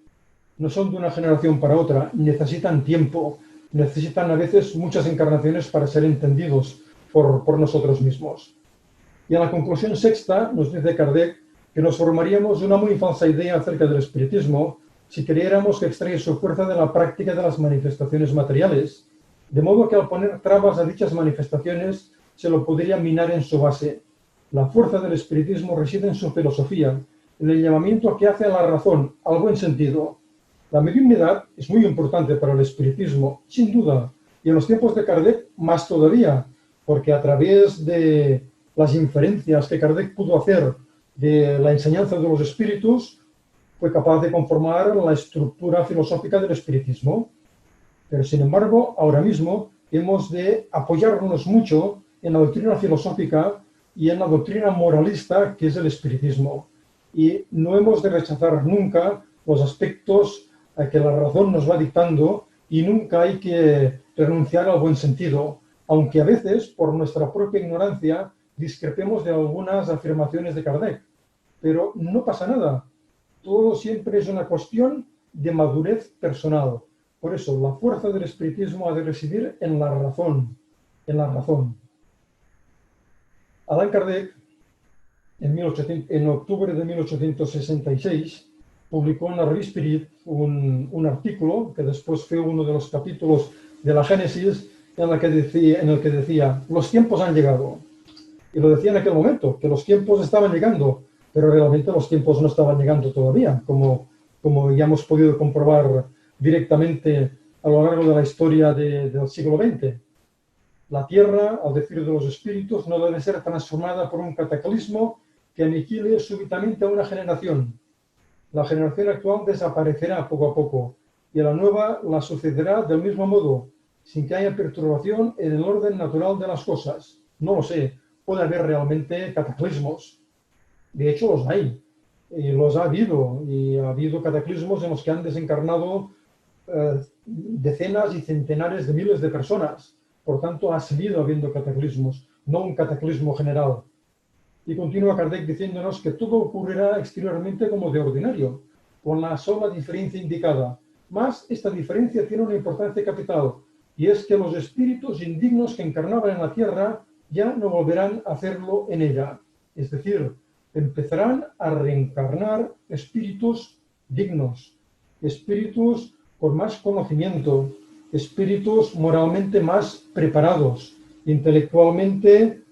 no son de una generación para otra, necesitan tiempo, necesitan a veces muchas encarnaciones para ser entendidos por nosotros mismos. Y en la conclusión sexta nos dice Kardec que nos formaríamos una muy falsa idea acerca del espiritismo si creyéramos que extrae su fuerza de la práctica de las manifestaciones materiales, de modo que al poner trabas a dichas manifestaciones se lo podría minar en su base. La fuerza del espiritismo reside en su filosofía, en el llamamiento que hace a la razón, al buen sentido. La mediunidad es muy importante para el espiritismo, sin duda, y en los tiempos de Kardec más todavía, porque a través de las inferencias que Kardec pudo hacer de la enseñanza de los espíritus, fue capaz de conformar la estructura filosófica del espiritismo. Pero, sin embargo, ahora mismo hemos de apoyarnos mucho en la doctrina filosófica y en la doctrina moralista que es el espiritismo. Y no hemos de rechazar nunca los aspectos que la razón nos va dictando y nunca hay que renunciar al buen sentido, aunque a veces, por nuestra propia ignorancia, discrepemos de algunas afirmaciones de Kardec. Pero no pasa nada. Todo siempre es una cuestión de madurez personal. Por eso, la fuerza del espiritismo ha de residir en la razón. En la razón. Allan Kardec, en octubre de 1866, publicó en la Revue Spirit un artículo que después fue uno de los capítulos de la Génesis en el que decía, los tiempos han llegado. Y lo decía en aquel momento, que los tiempos estaban llegando, pero realmente los tiempos no estaban llegando todavía, como ya hemos podido comprobar directamente a lo largo de la historia del siglo XX. La Tierra, al decir de los espíritus, no debe ser transformada por un cataclismo que aniquile súbitamente a una generación. La generación actual desaparecerá poco a poco y a la nueva la sucederá del mismo modo, sin que haya perturbación en el orden natural de las cosas. No lo sé, puede haber realmente cataclismos. De hecho, los hay. Los ha habido. Y ha habido cataclismos en los que han desencarnado decenas y centenares de miles de personas. Por tanto, ha seguido habiendo cataclismos, no un cataclismo general. Y continúa Kardec diciéndonos que todo ocurrirá exteriormente como de ordinario, con la sola diferencia indicada. Mas esta diferencia tiene una importancia capital, y es que los espíritus indignos que encarnaban en la tierra ya no volverán a hacerlo en ella. Es decir, empezarán a reencarnar espíritus dignos, espíritus con más conocimiento, espíritus moralmente más preparados, intelectualmente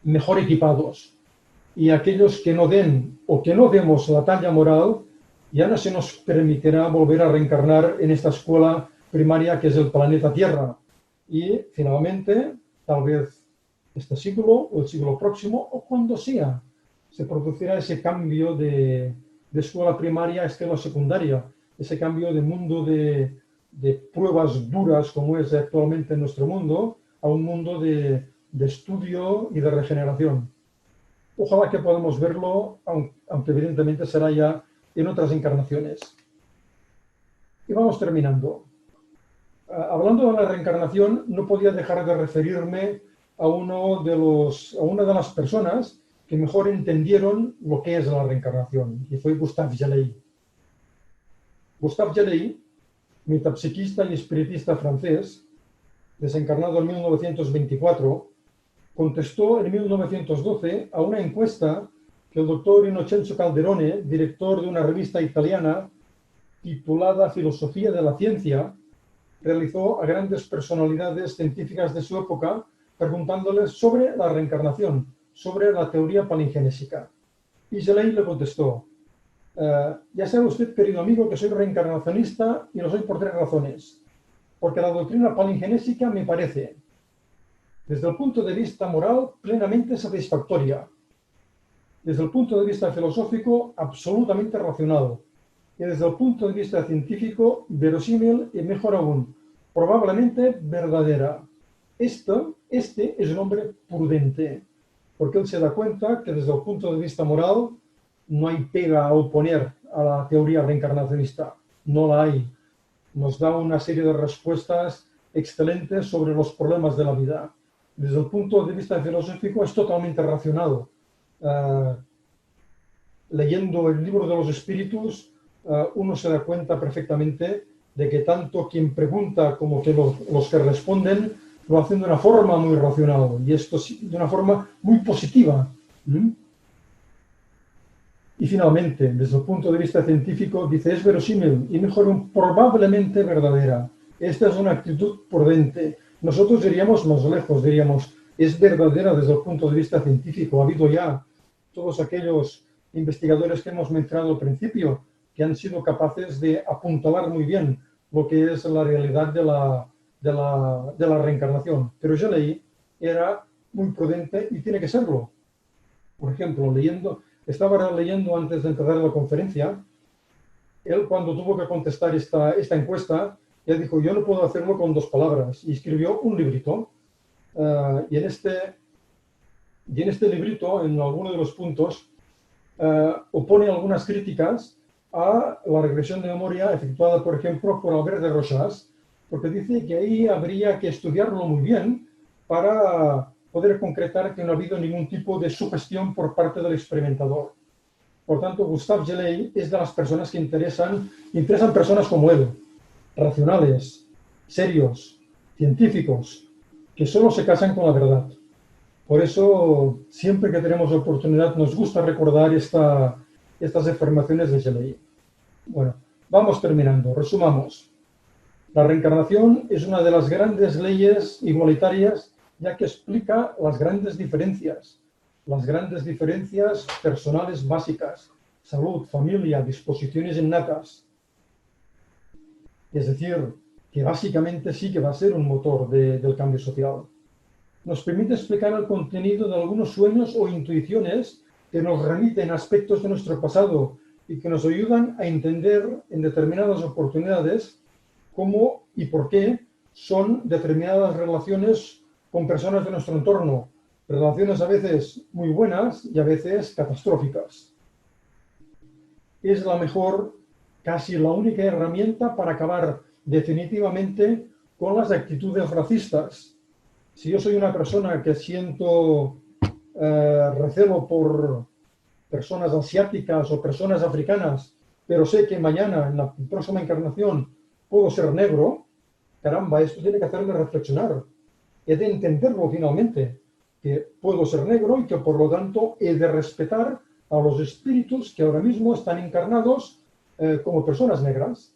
mejor equipados. Y aquellos que no den o que no demos la talla moral, ya no se nos permitirá volver a reencarnar en esta escuela primaria que es el planeta Tierra. Y finalmente, tal vez este siglo o el siglo próximo o cuando sea, se producirá ese cambio de escuela primaria a escuela secundaria, ese cambio de mundo de pruebas duras como es actualmente en nuestro mundo, a un mundo de estudio y de regeneración. Ojalá que podamos verlo, aunque evidentemente será ya en otras encarnaciones. Y vamos terminando. Hablando de la reencarnación, no podía dejar de referirme a una de las personas que mejor entendieron lo que es la reencarnación, y fue Gustave Galei. Gustave Galei, metapsiquista y espiritista francés, desencarnado en 1924, contestó en 1912 a una encuesta que el doctor Innocenzo Calderone, director de una revista italiana titulada Filosofía de la Ciencia, realizó a grandes personalidades científicas de su época preguntándoles sobre la reencarnación, sobre la teoría palingenésica. Y Galei le contestó, ya sabe usted, querido amigo, que soy reencarnacionista y lo soy por tres razones. Porque la doctrina palingenésica me parece, desde el punto de vista moral, plenamente satisfactoria. Desde el punto de vista filosófico, absolutamente racional. Y desde el punto de vista científico, verosímil y, mejor aún, probablemente verdadera. Este es un hombre prudente, porque él se da cuenta que desde el punto de vista moral no hay pega a oponer a la teoría reencarnacionista. No la hay. Nos da una serie de respuestas excelentes sobre los problemas de la vida. Desde el punto de vista filosófico es totalmente racional. Leyendo el libro de los espíritus, uno se da cuenta perfectamente de que tanto quien pregunta como que los que responden lo hacen de una forma muy racional y esto de una forma muy positiva. Y finalmente, desde el punto de vista científico, dice, es verosímil y mejor probablemente verdadera. Esta es una actitud prudente. Nosotros iríamos más lejos, diríamos, es verdadera desde el punto de vista científico. Ha habido ya todos aquellos investigadores que hemos mencionado al principio, que han sido capaces de apuntalar muy bien lo que es la realidad de la reencarnación. Pero Gelei era muy prudente y tiene que serlo. Por ejemplo, estaba leyendo antes de empezar la conferencia, él cuando tuvo que contestar esta encuesta, él dijo, yo no puedo hacerlo con 2 palabras, y escribió un librito, y en este librito, en alguno de los puntos, opone algunas críticas a la regresión de memoria efectuada, por ejemplo, por Albert de Rochas, porque dice que ahí habría que estudiarlo muy bien para poder concretar que no ha habido ningún tipo de sugestión por parte del experimentador. Por tanto, Gustave Gelei es de las personas que interesan personas como él, racionales, serios, científicos, que solo se casan con la verdad. Por eso, siempre que tenemos oportunidad, nos gusta recordar estas afirmaciones de Gelei. Bueno, vamos terminando. Resumamos. La reencarnación es una de las grandes leyes igualitarias, ya que explica las grandes diferencias personales básicas, salud, familia, disposiciones innatas. Es decir, que básicamente sí que va a ser un motor del cambio social. Nos permite explicar el contenido de algunos sueños o intuiciones que nos remiten a aspectos de nuestro pasado y que nos ayudan a entender en determinadas oportunidades cómo y por qué son determinadas relaciones con personas de nuestro entorno, relaciones a veces muy buenas y a veces catastróficas. Es la mejor, casi la única herramienta para acabar definitivamente con las actitudes racistas. Si yo soy una persona que siento recelo por personas asiáticas o personas africanas, pero sé que mañana, en la próxima encarnación, puedo ser negro, caramba, esto tiene que hacerme reflexionar. He de entenderlo finalmente, que puedo ser negro y que por lo tanto he de respetar a los espíritus que ahora mismo están encarnados como personas negras.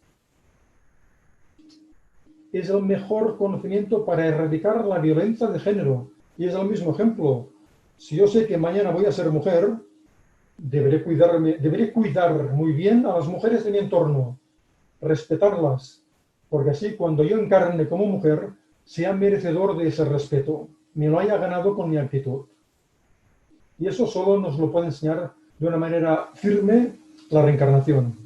Es el mejor conocimiento para erradicar la violencia de género. Y es el mismo ejemplo. Si yo sé que mañana voy a ser mujer, deberé cuidar muy bien a las mujeres de mi entorno, respetarlas, porque así cuando yo encarne como mujer, sea merecedor de ese respeto, me lo haya ganado con mi actitud. Y eso solo nos lo puede enseñar de una manera firme la reencarnación.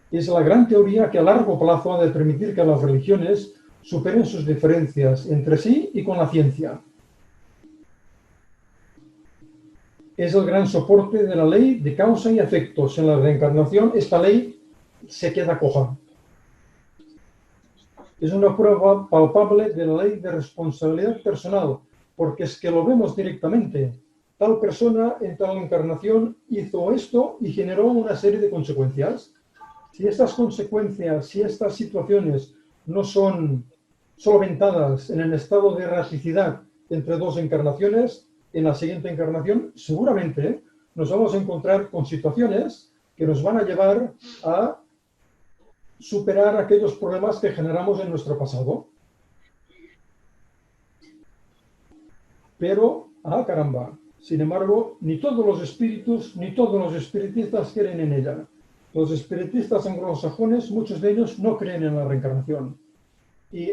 Es la gran teoría que a largo plazo ha de permitir que las religiones superen sus diferencias entre sí y con la ciencia. Es el gran soporte de la ley de causa y efectos. En la reencarnación esta ley se queda coja. Es una prueba palpable de la ley de responsabilidad personal, porque es que lo vemos directamente. Tal persona en tal encarnación hizo esto y generó una serie de consecuencias. Si estas consecuencias, si estas situaciones no son solventadas en el estado de erraticidad entre 2 encarnaciones, en la siguiente encarnación seguramente nos vamos a encontrar con situaciones que nos van a llevar a superar aquellos problemas que generamos en nuestro pasado. Pero, caramba, sin embargo, ni todos los espíritus, ni todos los espiritistas creen en ella. Los espiritistas anglosajones, muchos de ellos no creen en la reencarnación. Y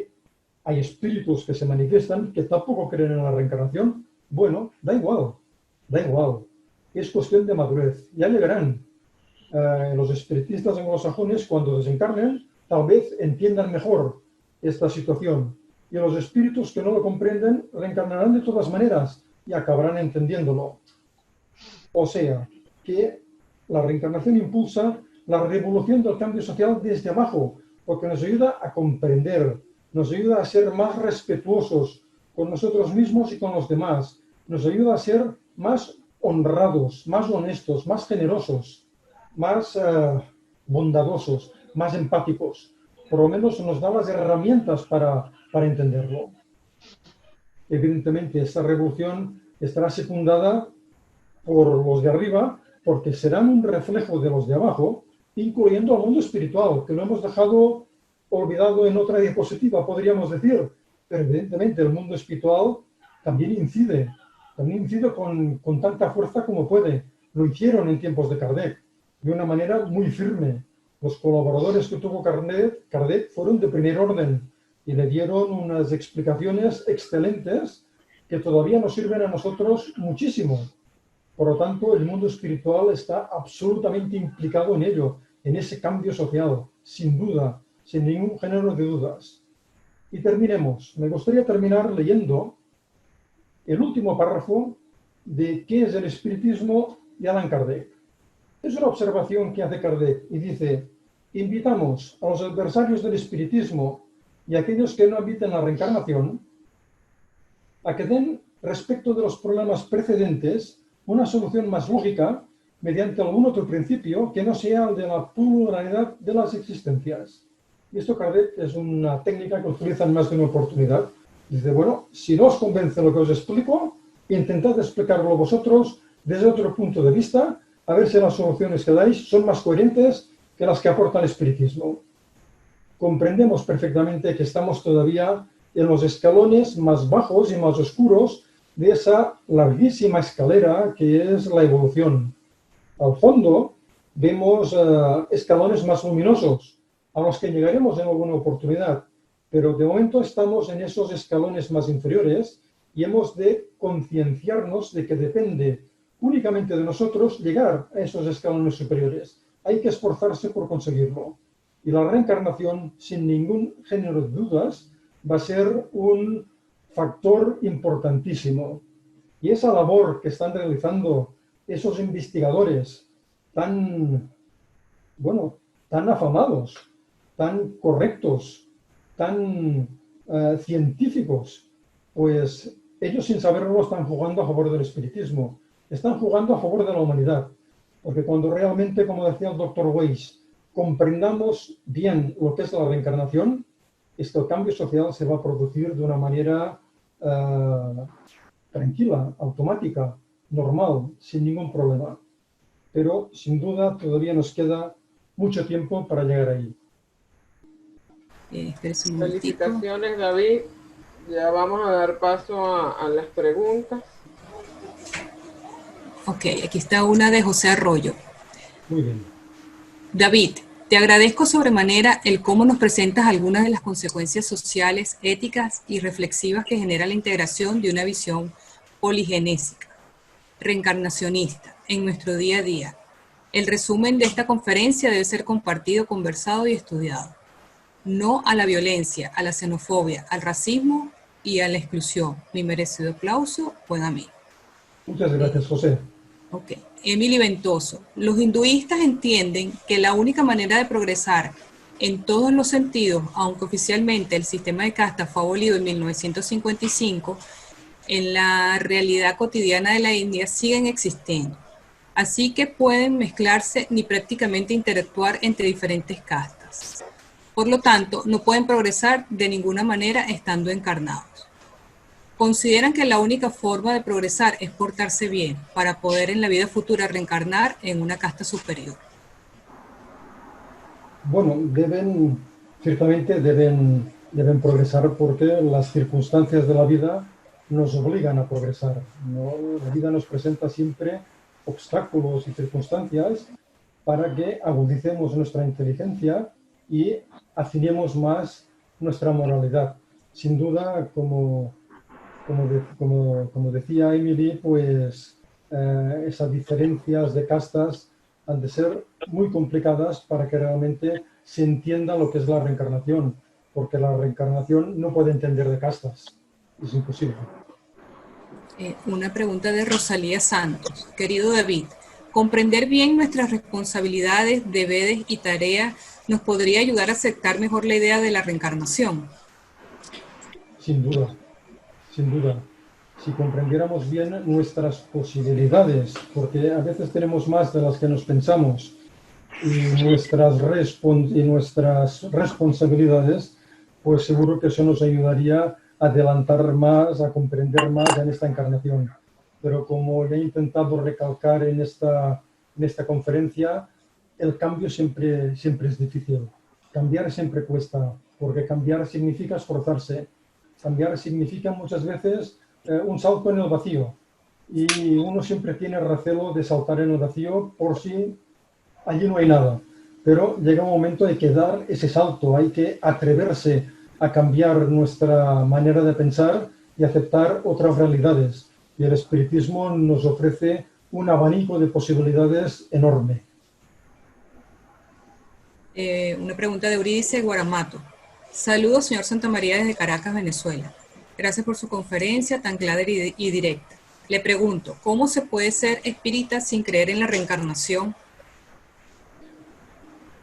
hay espíritus que se manifiestan que tampoco creen en la reencarnación. Bueno, da igual. Es cuestión de madurez. Ya llegarán. Los espiritistas anglosajones, cuando desencarnen, tal vez entiendan mejor esta situación. Y los espíritus que no lo comprenden reencarnarán de todas maneras y acabarán entendiéndolo. O sea, que la reencarnación impulsa la revolución del cambio social desde abajo, porque nos ayuda a comprender, nos ayuda a ser más respetuosos con nosotros mismos y con los demás, nos ayuda a ser más honrados, más honestos, más generosos, más bondadosos, más empáticos. Por lo menos nos da las herramientas para entenderlo. evidentemente esta revolución estará secundada por los de arriba, porque serán un reflejo de los de abajo, incluyendo al mundo espiritual, que lo hemos dejado olvidado en otra diapositiva, podríamos decir. Pero evidentemente el mundo espiritual también incide con tanta fuerza como puede. Lo hicieron en tiempos de Kardec, de una manera muy firme. Los colaboradores que tuvo Kardec fueron de primer orden y le dieron unas explicaciones excelentes que todavía nos sirven a nosotros muchísimo. Por lo tanto, el mundo espiritual está absolutamente implicado en ello, en ese cambio social, sin duda, sin ningún género de dudas. Y terminemos. Me gustaría terminar leyendo el último párrafo de ¿Qué es el espiritismo? De Allan Kardec. Es una observación que hace Kardec y dice: invitamos a los adversarios del espiritismo y a aquellos que no admiten la reencarnación a que den, respecto de los problemas precedentes, una solución más lógica mediante algún otro principio que no sea el de la pluralidad de las existencias. Y esto Kardec es una técnica que utilizan más de una oportunidad. Dice, bueno, si no os convence lo que os explico, intentad explicarlo vosotros desde otro punto de vista, a ver si las soluciones que dais son más coherentes que las que aporta el espiritismo. Comprendemos perfectamente que estamos todavía en los escalones más bajos y más oscuros de esa larguísima escalera que es la evolución. Al fondo vemos escalones más luminosos, a los que llegaremos en alguna oportunidad, pero de momento estamos en esos escalones más inferiores y hemos de concienciarnos de que depende únicamente de nosotros llegar a esos escalones superiores. Hay que esforzarse por conseguirlo. Y la reencarnación, sin ningún género de dudas, va a ser un factor importantísimo. Y esa labor que están realizando esos investigadores tan afamados, tan correctos, tan científicos, pues ellos sin saberlo están jugando a favor del espiritismo, están jugando a favor de la humanidad, porque cuando realmente, como decía el doctor Weiss, comprendamos bien lo que es la reencarnación, este cambio social se va a producir de una manera tranquila, automática, normal, sin ningún problema. Pero sin duda todavía nos queda mucho tiempo para llegar ahí. Felicitaciones, David. Ya vamos a dar paso a las preguntas. Ok, aquí está una de José Arroyo. Muy bien. David, te agradezco sobremanera el cómo nos presentas algunas de las consecuencias sociales, éticas y reflexivas que genera la integración de una visión poligenésica, reencarnacionista, en nuestro día a día. El resumen de esta conferencia debe ser compartido, conversado y estudiado. No a la violencia, a la xenofobia, al racismo y a la exclusión. Mi merecido aplauso fue a mí. Muchas gracias, José. Ok. Emily Ventoso. Los hinduistas entienden que la única manera de progresar en todos los sentidos, aunque oficialmente el sistema de castas fue abolido en 1955, en la realidad cotidiana de la India siguen existiendo. Así que pueden mezclarse ni prácticamente interactuar entre diferentes castas. Por lo tanto, no pueden progresar de ninguna manera estando encarnados. Consideran que la única forma de progresar es portarse bien para poder en la vida futura reencarnar en una casta superior. Bueno, ciertamente deben progresar porque las circunstancias de la vida nos obligan a progresar, ¿no? La vida nos presenta siempre obstáculos y circunstancias para que agudicemos nuestra inteligencia y afinemos más nuestra moralidad. Sin duda, como decía Emily, pues esas diferencias de castas han de ser muy complicadas para que realmente se entienda lo que es la reencarnación, porque la reencarnación no puede entender de castas, es imposible. Una pregunta de Rosalía Santos. Querido David, comprender bien nuestras responsabilidades, deberes y tareas nos podría ayudar a aceptar mejor la idea de la reencarnación. Sin duda, sin duda. Si comprendiéramos bien nuestras posibilidades, porque a veces tenemos más de las que nos pensamos, y nuestras responsabilidades, pues seguro que eso nos ayudaría adelantar más, a comprender más en esta encarnación. Pero como he intentado recalcar en esta conferencia, el cambio siempre es difícil. Cambiar siempre cuesta, porque cambiar significa esforzarse. Cambiar significa muchas veces un salto en el vacío. Y uno siempre tiene recelo de saltar en el vacío por si allí no hay nada. Pero llega un momento hay que dar ese salto, hay que atreverse a cambiar nuestra manera de pensar y aceptar otras realidades. Y el espiritismo nos ofrece un abanico de posibilidades enorme. Una pregunta de Euridice Guaramato. Saludos, señor Santamaría, desde Caracas, Venezuela. Gracias por su conferencia tan clara y directa. Le pregunto, ¿cómo se puede ser espírita sin creer en la reencarnación?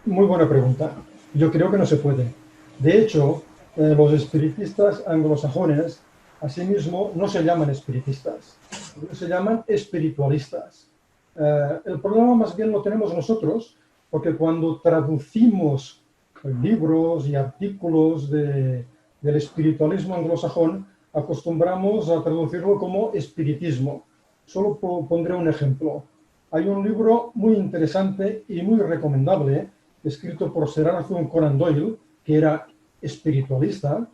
Muy buena pregunta. Yo creo que no se puede. De hecho, los espiritistas anglosajones, asimismo, no se llaman espiritistas, se llaman espiritualistas. El problema más bien lo tenemos nosotros, porque cuando traducimos libros y artículos del espiritualismo anglosajón, acostumbramos a traducirlo como espiritismo. Solo pondré un ejemplo. Hay un libro muy interesante y muy recomendable, escrito por Sir Arthur Conan Doyle, que era espiritualista,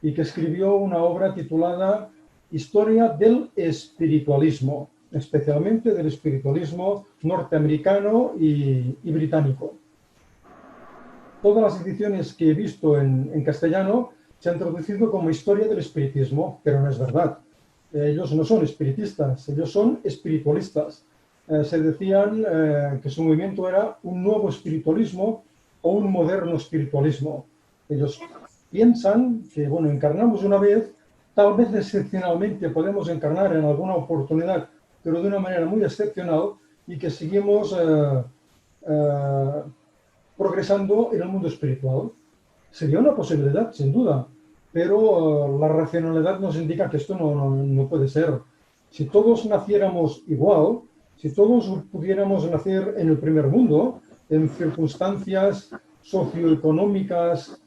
y que escribió una obra titulada Historia del espiritualismo, especialmente del espiritualismo norteamericano y británico. Todas las ediciones que he visto en castellano se han traducido como Historia del espiritismo, pero no es verdad. Ellos no son espiritistas, ellos son espiritualistas. Se decían que su movimiento era un nuevo espiritualismo o un moderno espiritualismo. Ellos piensan que, bueno, encarnamos una vez, tal vez excepcionalmente podemos encarnar en alguna oportunidad, pero de una manera muy excepcional, y que seguimos progresando en el mundo espiritual. Sería una posibilidad, sin duda, pero la racionalidad nos indica que esto no puede ser. Si todos naciéramos igual, si todos pudiéramos nacer en el primer mundo, en circunstancias socioeconómicas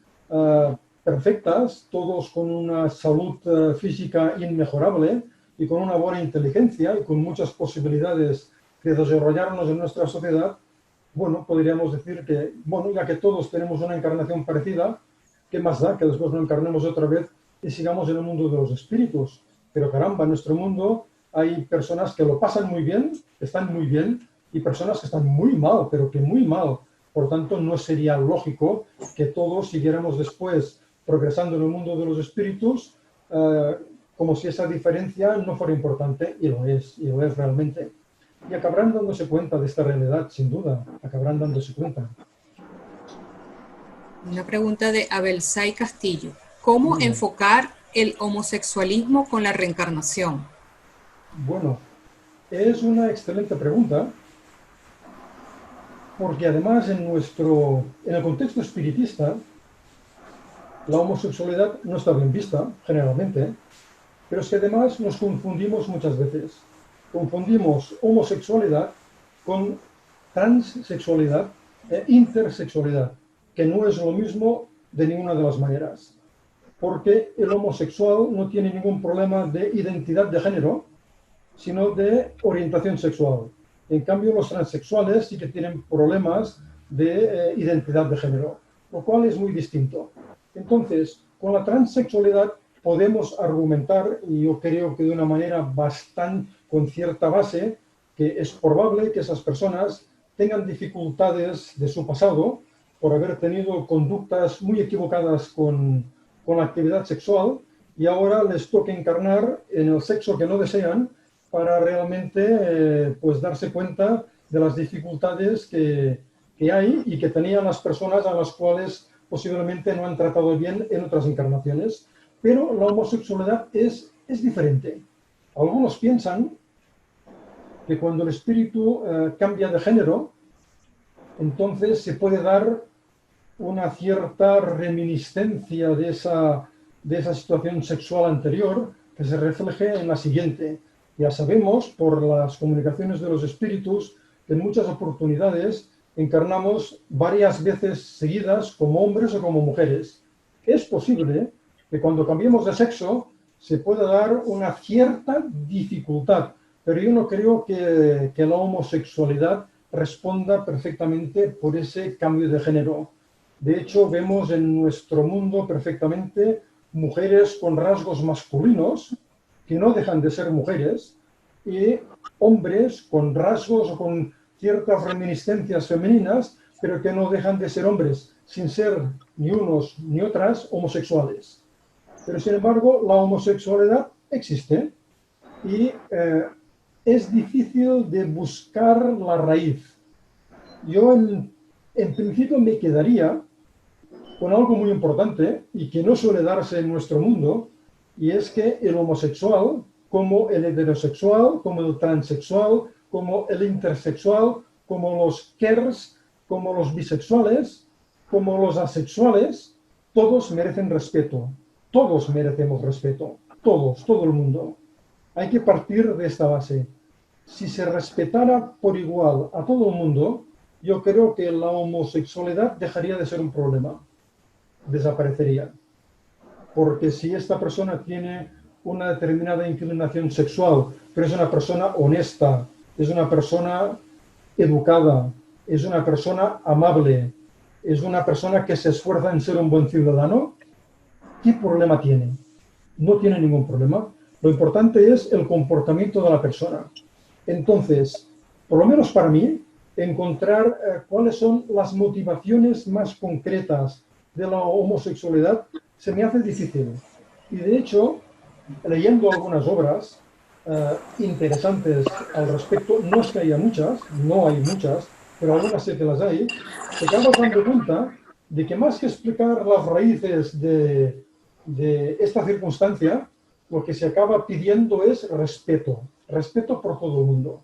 perfectas, todos con una salud física inmejorable y con una buena inteligencia y con muchas posibilidades de desarrollarnos en nuestra sociedad, bueno, podríamos decir que, bueno, ya que todos tenemos una encarnación parecida, ¿qué más da que después no encarnemos otra vez y sigamos en el mundo de los espíritus? Pero caramba, en nuestro mundo hay personas que lo pasan muy bien, están muy bien, y personas que están muy mal, pero que muy mal. Por tanto, no sería lógico que todos siguiéramos después progresando en el mundo de los espíritus como si esa diferencia no fuera importante, y lo es realmente. Y acabarán dándose cuenta de esta realidad, sin duda, acabarán dándose cuenta. Una pregunta de Abelsay Castillo. ¿Cómo enfocar el homosexualismo con la reencarnación? Bueno, es una excelente pregunta, porque además en el contexto espiritista, la homosexualidad no está bien vista, generalmente, pero es que además nos confundimos muchas veces. Confundimos homosexualidad con transsexualidad e intersexualidad, que no es lo mismo de ninguna de las maneras. Porque el homosexual no tiene ningún problema de identidad de género, sino de orientación sexual. En cambio, los transexuales sí que tienen problemas de identidad de género, lo cual es muy distinto. Entonces, con la transexualidad podemos argumentar, y yo creo que de una manera bastante con cierta base, que es probable que esas personas tengan dificultades de su pasado por haber tenido conductas muy equivocadas con la actividad sexual, y ahora les toca encarnar en el sexo que no desean para realmente pues darse cuenta de las dificultades que hay y que tenían las personas a las cuales posiblemente no han tratado bien en otras encarnaciones. Pero la homosexualidad es diferente. Algunos piensan que cuando el espíritu cambia de género, entonces se puede dar una cierta reminiscencia de esa situación sexual anterior que se refleje en la siguiente. Ya sabemos por las comunicaciones de los espíritus que en muchas oportunidades encarnamos varias veces seguidas como hombres o como mujeres. Es posible que cuando cambiemos de sexo se puede dar una cierta dificultad, pero yo no creo que la homosexualidad responda perfectamente por ese cambio de género. De hecho, vemos en nuestro mundo perfectamente mujeres con rasgos masculinos que no dejan de ser mujeres y hombres con rasgos o con ciertas reminiscencias femeninas, pero que no dejan de ser hombres, sin ser ni unos ni otras homosexuales. Pero sin embargo, la homosexualidad existe y es difícil de buscar la raíz. Yo en principio me quedaría con algo muy importante y que no suele darse en nuestro mundo, y es que el homosexual, como el heterosexual, como el transexual, como el intersexual, como los queers, como los bisexuales, como los asexuales, todos merecen respeto. Todos merecemos respeto. Todos, todo el mundo. Hay que partir de esta base. Si se respetara por igual a todo el mundo, yo creo que la homosexualidad dejaría de ser un problema. Desaparecería. Porque si esta persona tiene una determinada inclinación sexual, pero es una persona honesta, es una persona educada, es una persona amable, es una persona que se esfuerza en ser un buen ciudadano, ¿qué problema tiene? No tiene ningún problema. Lo importante es el comportamiento de la persona. Entonces, por lo menos para mí, encontrar cuáles son las motivaciones más concretas de la homosexualidad se me hace difícil. Y de hecho, leyendo algunas obras interesantes al respecto, no es que haya muchas, no hay muchas, pero algunas sé que las hay, te acabas dando cuenta de que más que explicar las raíces de esta circunstancia, lo que se acaba pidiendo es respeto, respeto por todo el mundo.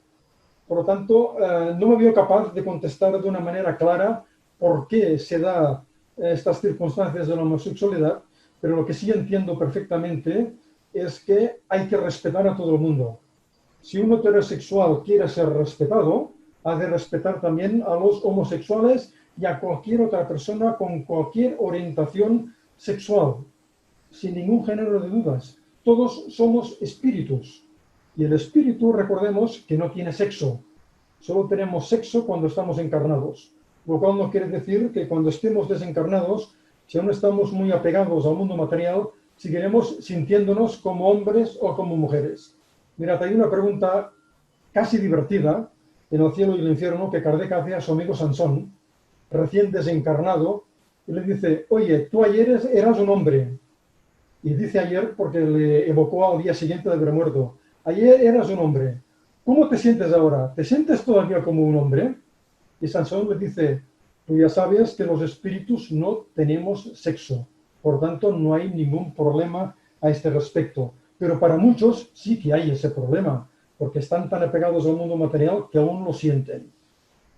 Por lo tanto, no me veo capaz de contestar de una manera clara por qué se da estas circunstancias de la homosexualidad, pero lo que sí entiendo perfectamente es que hay que respetar a todo el mundo. Si un heterosexual quiere ser respetado, ha de respetar también a los homosexuales y a cualquier otra persona con cualquier orientación sexual, sin ningún género de dudas. Todos somos espíritus. Y el espíritu, recordemos, que no tiene sexo. Solo tenemos sexo cuando estamos encarnados. Lo cual no quiere decir que cuando estemos desencarnados, si aún estamos muy apegados al mundo material, seguiremos sintiéndonos como hombres o como mujeres. Mirad, hay una pregunta casi divertida en El cielo y el infierno que Kardec hace a su amigo Sansón, recién desencarnado, y le dice, oye, tú ayer eras un hombre. Y dice ayer porque le evocó al día siguiente de haber muerto. Ayer eras un hombre. ¿Cómo te sientes ahora? ¿Te sientes todavía como un hombre? Y Sansón le dice, tú ya sabes que los espíritus no tenemos sexo. Por tanto, no hay ningún problema a este respecto. Pero para muchos sí que hay ese problema, porque están tan apegados al mundo material que aún lo sienten.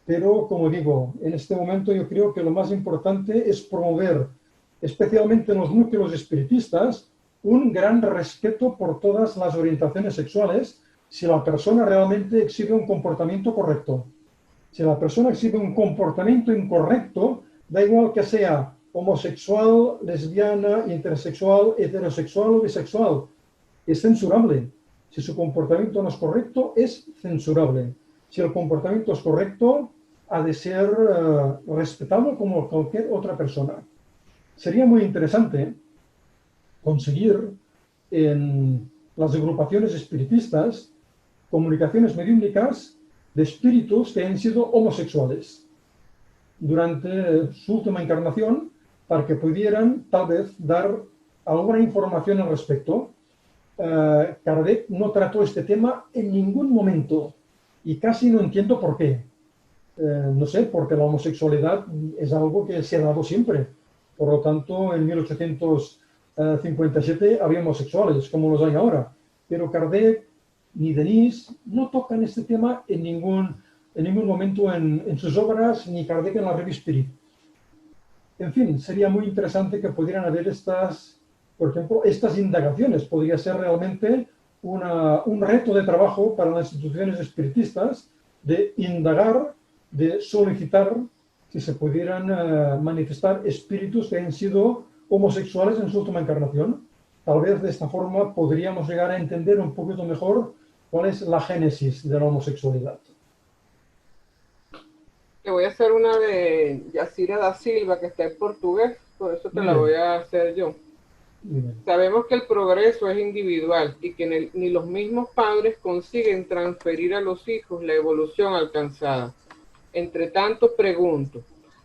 Pero, como digo, en este momento yo creo que lo más importante es promover, especialmente en los núcleos espiritistas, un gran respeto por todas las orientaciones sexuales si la persona realmente exhibe un comportamiento correcto. Si la persona exhibe un comportamiento incorrecto, da igual que sea homosexual, lesbiana, intersexual, heterosexual o bisexual, es censurable. Si su comportamiento no es correcto, es censurable. Si el comportamiento es correcto, ha de ser respetado como cualquier otra persona. Sería muy interesante conseguir en las agrupaciones espiritistas comunicaciones mediúmnicas de espíritus que han sido homosexuales durante su última encarnación para que pudieran tal vez dar alguna información al respecto. Kardec no trató este tema en ningún momento y casi no entiendo por qué. No sé, porque la homosexualidad es algo que se ha dado siempre. Por lo tanto, en 1857 había homosexuales, como los hay ahora. Pero Kardec ni Denis no tocan este tema en ningún momento en sus obras, ni Kardec en la Revue Spirit. En fin, sería muy interesante que pudieran haber estas, por ejemplo, estas indagaciones. Podría ser realmente un reto de trabajo para las instituciones espiritistas de indagar, de solicitar si se pudieran manifestar espíritus que han sido homosexuales en su última encarnación. tal vez de esta forma podríamos llegar a entender un poquito mejor cuál es la génesis de la homosexualidad. Te voy a hacer una de Yacira da Silva, que está en portugués, por eso te Muy la bien. voy a hacer yo. Muy bien. Sabemos que el progreso es individual y que ni los mismos padres consiguen transferir a los hijos la evolución alcanzada. Entre tanto, pregunto,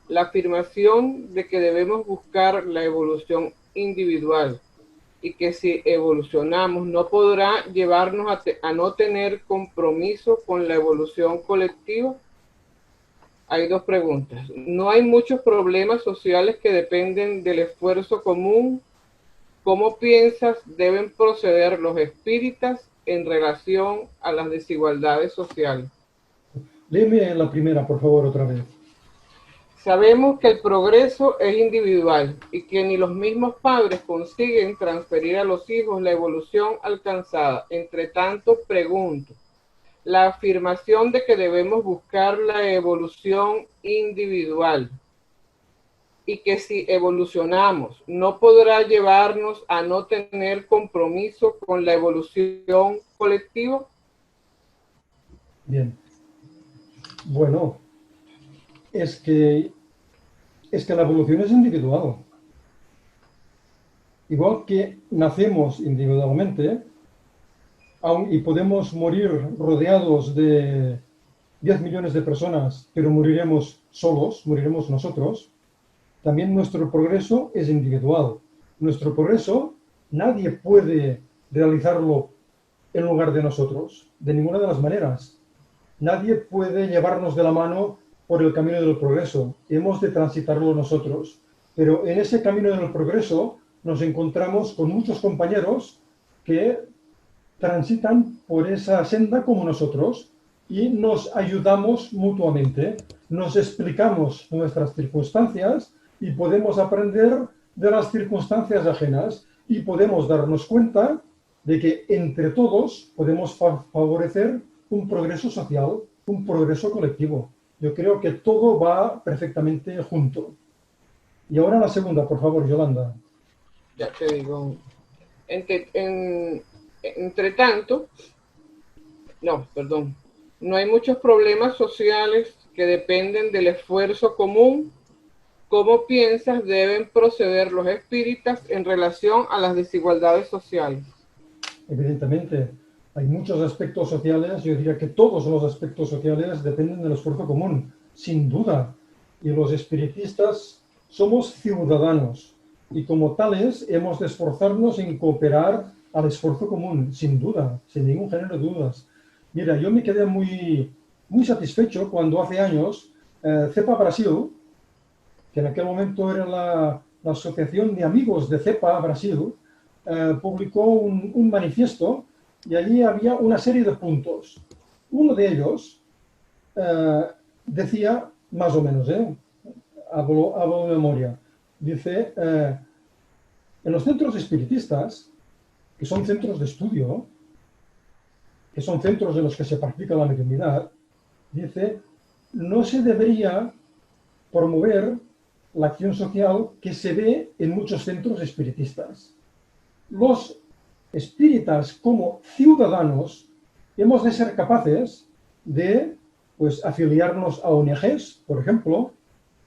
la afirmación de que debemos buscar la evolución individual y que si evolucionamos no podrá llevarnos a no tener compromiso con la evolución colectiva. Hay dos preguntas. ¿No hay muchos problemas sociales que dependen del esfuerzo común? ¿Cómo piensas deben proceder los espíritas en relación a las desigualdades sociales? Léeme la primera, por favor, otra vez. Sabemos que el progreso es individual y que ni los mismos padres consiguen transferir a los hijos la evolución alcanzada. Entre tanto, pregunto, la afirmación de que debemos buscar la evolución individual y que si evolucionamos no podrá llevarnos a no tener compromiso con la evolución colectiva. Bien. Bueno, es que la evolución es individual. Igual que nacemos individualmente y podemos morir rodeados de 10 millones de personas, pero moriremos solos, moriremos nosotros, también nuestro progreso es individual. Nuestro progreso nadie puede realizarlo en lugar de nosotros, de ninguna de las maneras. Nadie puede llevarnos de la mano por el camino del progreso. Hemos de transitarlo nosotros. Pero en ese camino del progreso nos encontramos con muchos compañeros que transitan por esa senda como nosotros y nos ayudamos mutuamente. Nos explicamos nuestras circunstancias y podemos aprender de las circunstancias ajenas y podemos darnos cuenta de que entre todos podemos favorecer un progreso social, un progreso colectivo. Yo creo que todo va perfectamente junto. Y ahora la segunda, por favor, Yolanda. Ya te digo, entre tanto, no hay muchos problemas sociales que dependen del esfuerzo común. ¿Cómo piensas deben proceder los espíritas en relación a las desigualdades sociales? Evidentemente, hay muchos aspectos sociales, yo diría que todos los aspectos sociales dependen del esfuerzo común, sin duda. Y los espiritistas somos ciudadanos y como tales hemos de esforzarnos en cooperar al esfuerzo común, sin duda, sin ningún género de dudas. Mira, yo me quedé muy satisfecho cuando hace años CEPA Brasil, que en aquel momento era la Asociación de Amigos de CEPA Brasil, publicó un manifiesto y allí había una serie de puntos. Uno de ellos decía, más o menos, hablo de memoria, dice, en los centros espiritistas, que son centros de estudio, que son centros en los que se practica la mediunidad, dice, no se debería promover la acción social que se ve en muchos centros espiritistas. Los espíritas como ciudadanos hemos de ser capaces de afiliarnos a ONGs, por ejemplo,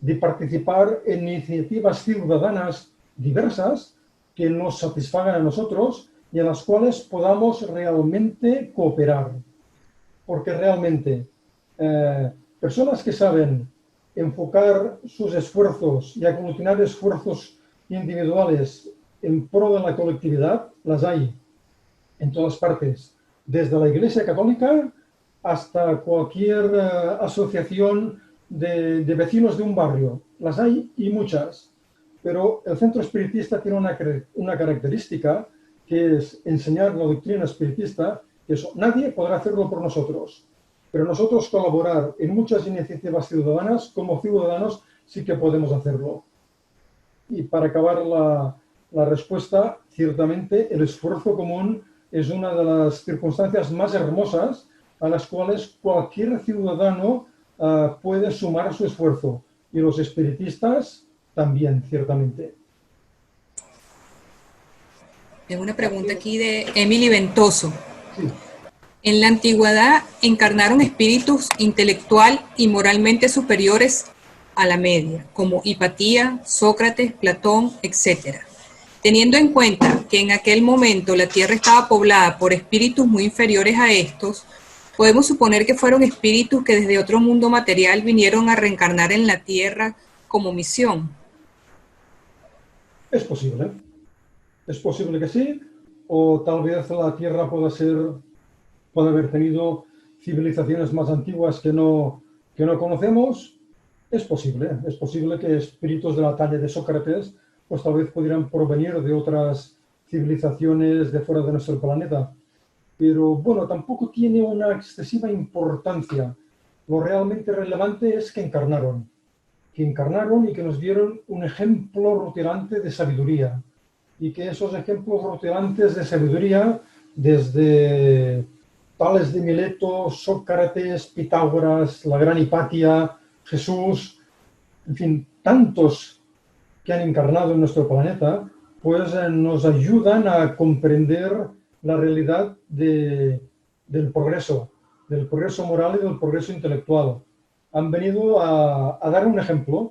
de participar en iniciativas ciudadanas diversas que nos satisfagan a nosotros y en las cuales podamos realmente cooperar. Porque realmente personas que saben enfocar sus esfuerzos y aglutinar esfuerzos individuales en pro de la colectividad, las hay en todas partes, desde la Iglesia Católica hasta cualquier asociación de vecinos de un barrio. Las hay y muchas. Pero el centro espiritista tiene una característica que es enseñar la doctrina espiritista, que eso, nadie podrá hacerlo por nosotros. Pero nosotros colaborar en muchas iniciativas ciudadanas, como ciudadanos, sí que podemos hacerlo. Y para acabar la respuesta, ciertamente el esfuerzo común es una de las circunstancias más hermosas a las cuales cualquier ciudadano puede sumar su esfuerzo. Y los espiritistas también, ciertamente. Tengo una pregunta aquí de Emily Ventoso. Sí. En la antigüedad encarnaron espíritus intelectual y moralmente superiores a la media, como Hipatía, Sócrates, Platón, etc. Teniendo en cuenta que en aquel momento la Tierra estaba poblada por espíritus muy inferiores a estos, podemos suponer que fueron espíritus que desde otro mundo material vinieron a reencarnar en la Tierra como misión. Es posible. Es posible que sí, o tal vez la Tierra puede haber tenido civilizaciones más antiguas que no conocemos. Es posible que espíritus de la talla de Sócrates pues tal vez pudieran provenir de otras civilizaciones de fuera de nuestro planeta. Pero bueno, tampoco tiene una excesiva importancia. Lo realmente relevante es que encarnaron y que nos dieron un ejemplo rutilante de sabiduría. Y que esos ejemplos rutilantes de sabiduría, desde Tales de Mileto, Sócrates, Pitágoras, la gran Hipatia, Jesús, en fin, tantos que han encarnado en nuestro planeta, pues nos ayudan a comprender la realidad del progreso moral y del progreso intelectual. Han venido a dar un ejemplo,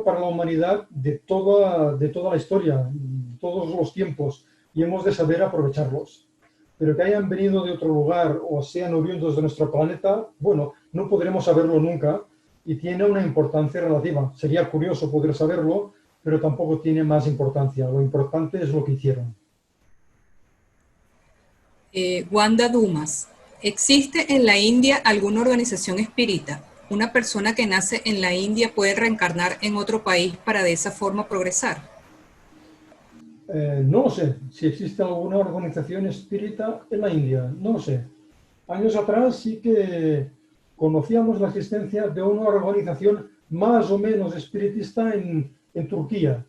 para la humanidad de toda la historia, de todos los tiempos, y hemos de saber aprovecharlos. Pero que hayan venido de otro lugar o sean oriundos de nuestro planeta, bueno, no podremos saberlo nunca y tiene una importancia relativa. Sería curioso poder saberlo, pero tampoco tiene más importancia. Lo importante es lo que hicieron. Wanda Dumas. ¿Existe en la India alguna organización espírita? ¿Una persona que nace en la India puede reencarnar en otro país para de esa forma progresar? No lo sé, si existe alguna organización espírita en la India, no lo sé. Años atrás sí que conocíamos la existencia de una organización más o menos espiritista en Turquía,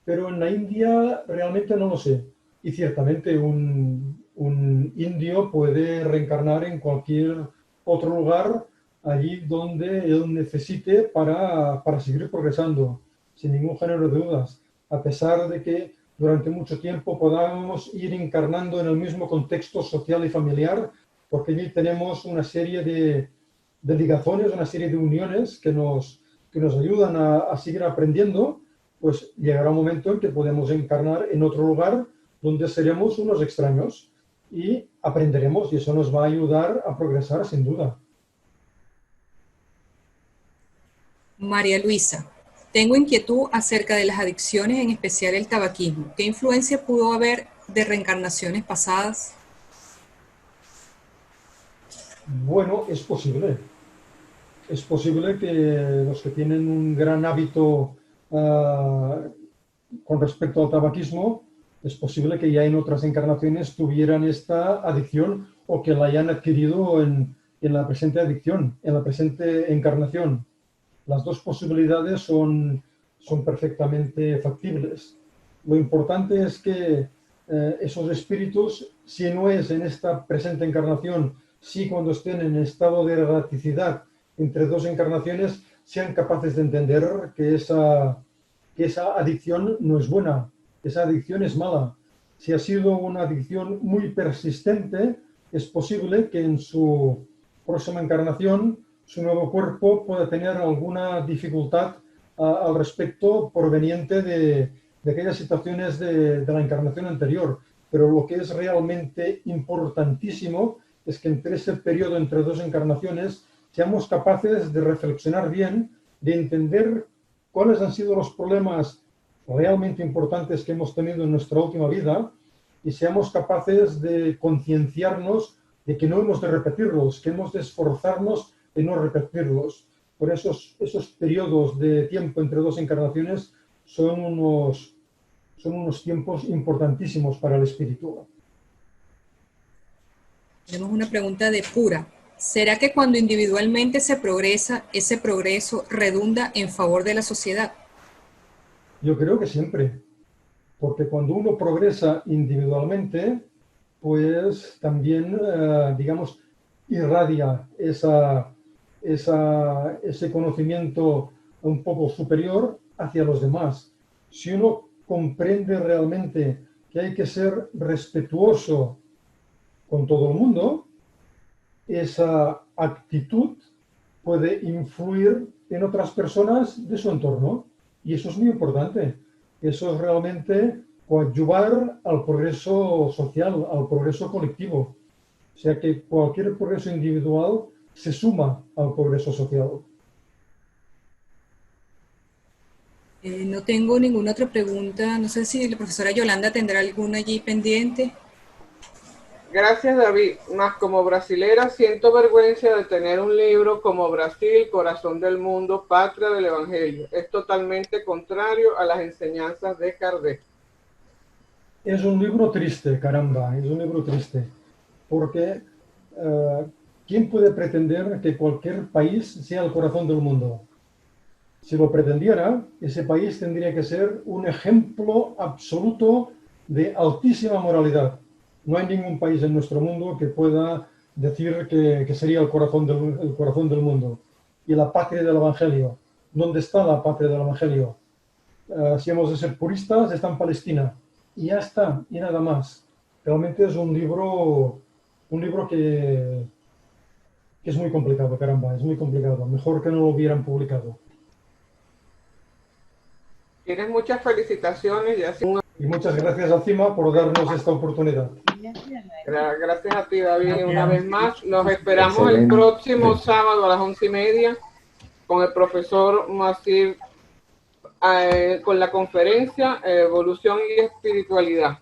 pero en la India realmente no lo sé. Y ciertamente un indio puede reencarnar en cualquier otro lugar allí donde él necesite para seguir progresando, sin ningún género de dudas, a pesar de que durante mucho tiempo podamos ir encarnando en el mismo contexto social y familiar, porque allí tenemos una serie de ligazones, una serie de uniones que nos ayudan a seguir aprendiendo, pues llegará un momento en que podemos encarnar en otro lugar donde seremos unos extraños y aprenderemos, y eso nos va a ayudar a progresar sin duda. María Luisa. Tengo inquietud acerca de las adicciones, en especial el tabaquismo. ¿Qué influencia pudo haber de reencarnaciones pasadas? Bueno, es posible. Es posible que los que tienen un gran hábito con respecto al tabaquismo, es posible que ya en otras encarnaciones tuvieran esta adicción o que la hayan adquirido en la presente adicción, en la presente encarnación. Las dos posibilidades son perfectamente factibles. Lo importante es que esos espíritus, si no es en esta presente encarnación, sí cuando estén en estado de erraticidad entre dos encarnaciones, sean capaces de entender que esa adicción no es buena, esa adicción es mala. Si ha sido una adicción muy persistente, es posible que en su próxima encarnación su nuevo cuerpo pueda tener alguna dificultad al respecto proveniente de aquellas situaciones de la encarnación anterior. Pero lo que es realmente importantísimo es que entre ese periodo entre dos encarnaciones seamos capaces de reflexionar bien, de entender cuáles han sido los problemas realmente importantes que hemos tenido en nuestra última vida y seamos capaces de concienciarnos de que no hemos de repetirlos, que hemos de esforzarnos en no repetirlos. Por eso esos periodos de tiempo entre dos encarnaciones son unos tiempos importantísimos para el espíritu. Tenemos una pregunta de Pura. ¿Será que cuando individualmente se progresa, ese progreso redunda en favor de la sociedad? Yo creo que siempre, porque cuando uno progresa individualmente, pues también, digamos, irradia ese conocimiento un poco superior hacia los demás. Si uno comprende realmente que hay que ser respetuoso con todo el mundo, esa actitud puede influir en otras personas de su entorno. Y eso es muy importante. Eso es realmente coadyuvar al progreso social, al progreso colectivo. O sea que cualquier progreso individual se suma al progreso social. No tengo ninguna otra pregunta. No sé si la profesora Yolanda tendrá alguna allí pendiente. Gracias, David. Más como brasilera, siento vergüenza de tener un libro como Brasil, Corazón del Mundo, Patria del Evangelio. Es totalmente contrario a las enseñanzas de Kardec. Es un libro triste, caramba, es un libro triste. Porque ¿quién puede pretender que cualquier país sea el corazón del mundo? Si lo pretendiera, ese país tendría que ser un ejemplo absoluto de altísima moralidad. No hay ningún país en nuestro mundo que pueda decir que sería el corazón del mundo. Y la patria del Evangelio. ¿Dónde está la patria del Evangelio? Si hemos de ser puristas, está en Palestina. Y ya está, y nada más. Realmente es un libro que es muy complicado, caramba, es muy complicado. Mejor que no lo hubieran publicado. Tienes muchas felicitaciones Y muchas gracias a CIMA por darnos esta oportunidad. gracias a ti, David, una vez más. Los esperamos el próximo sábado a las 11:30 con el profesor Masir con la conferencia Evolución y Espiritualidad.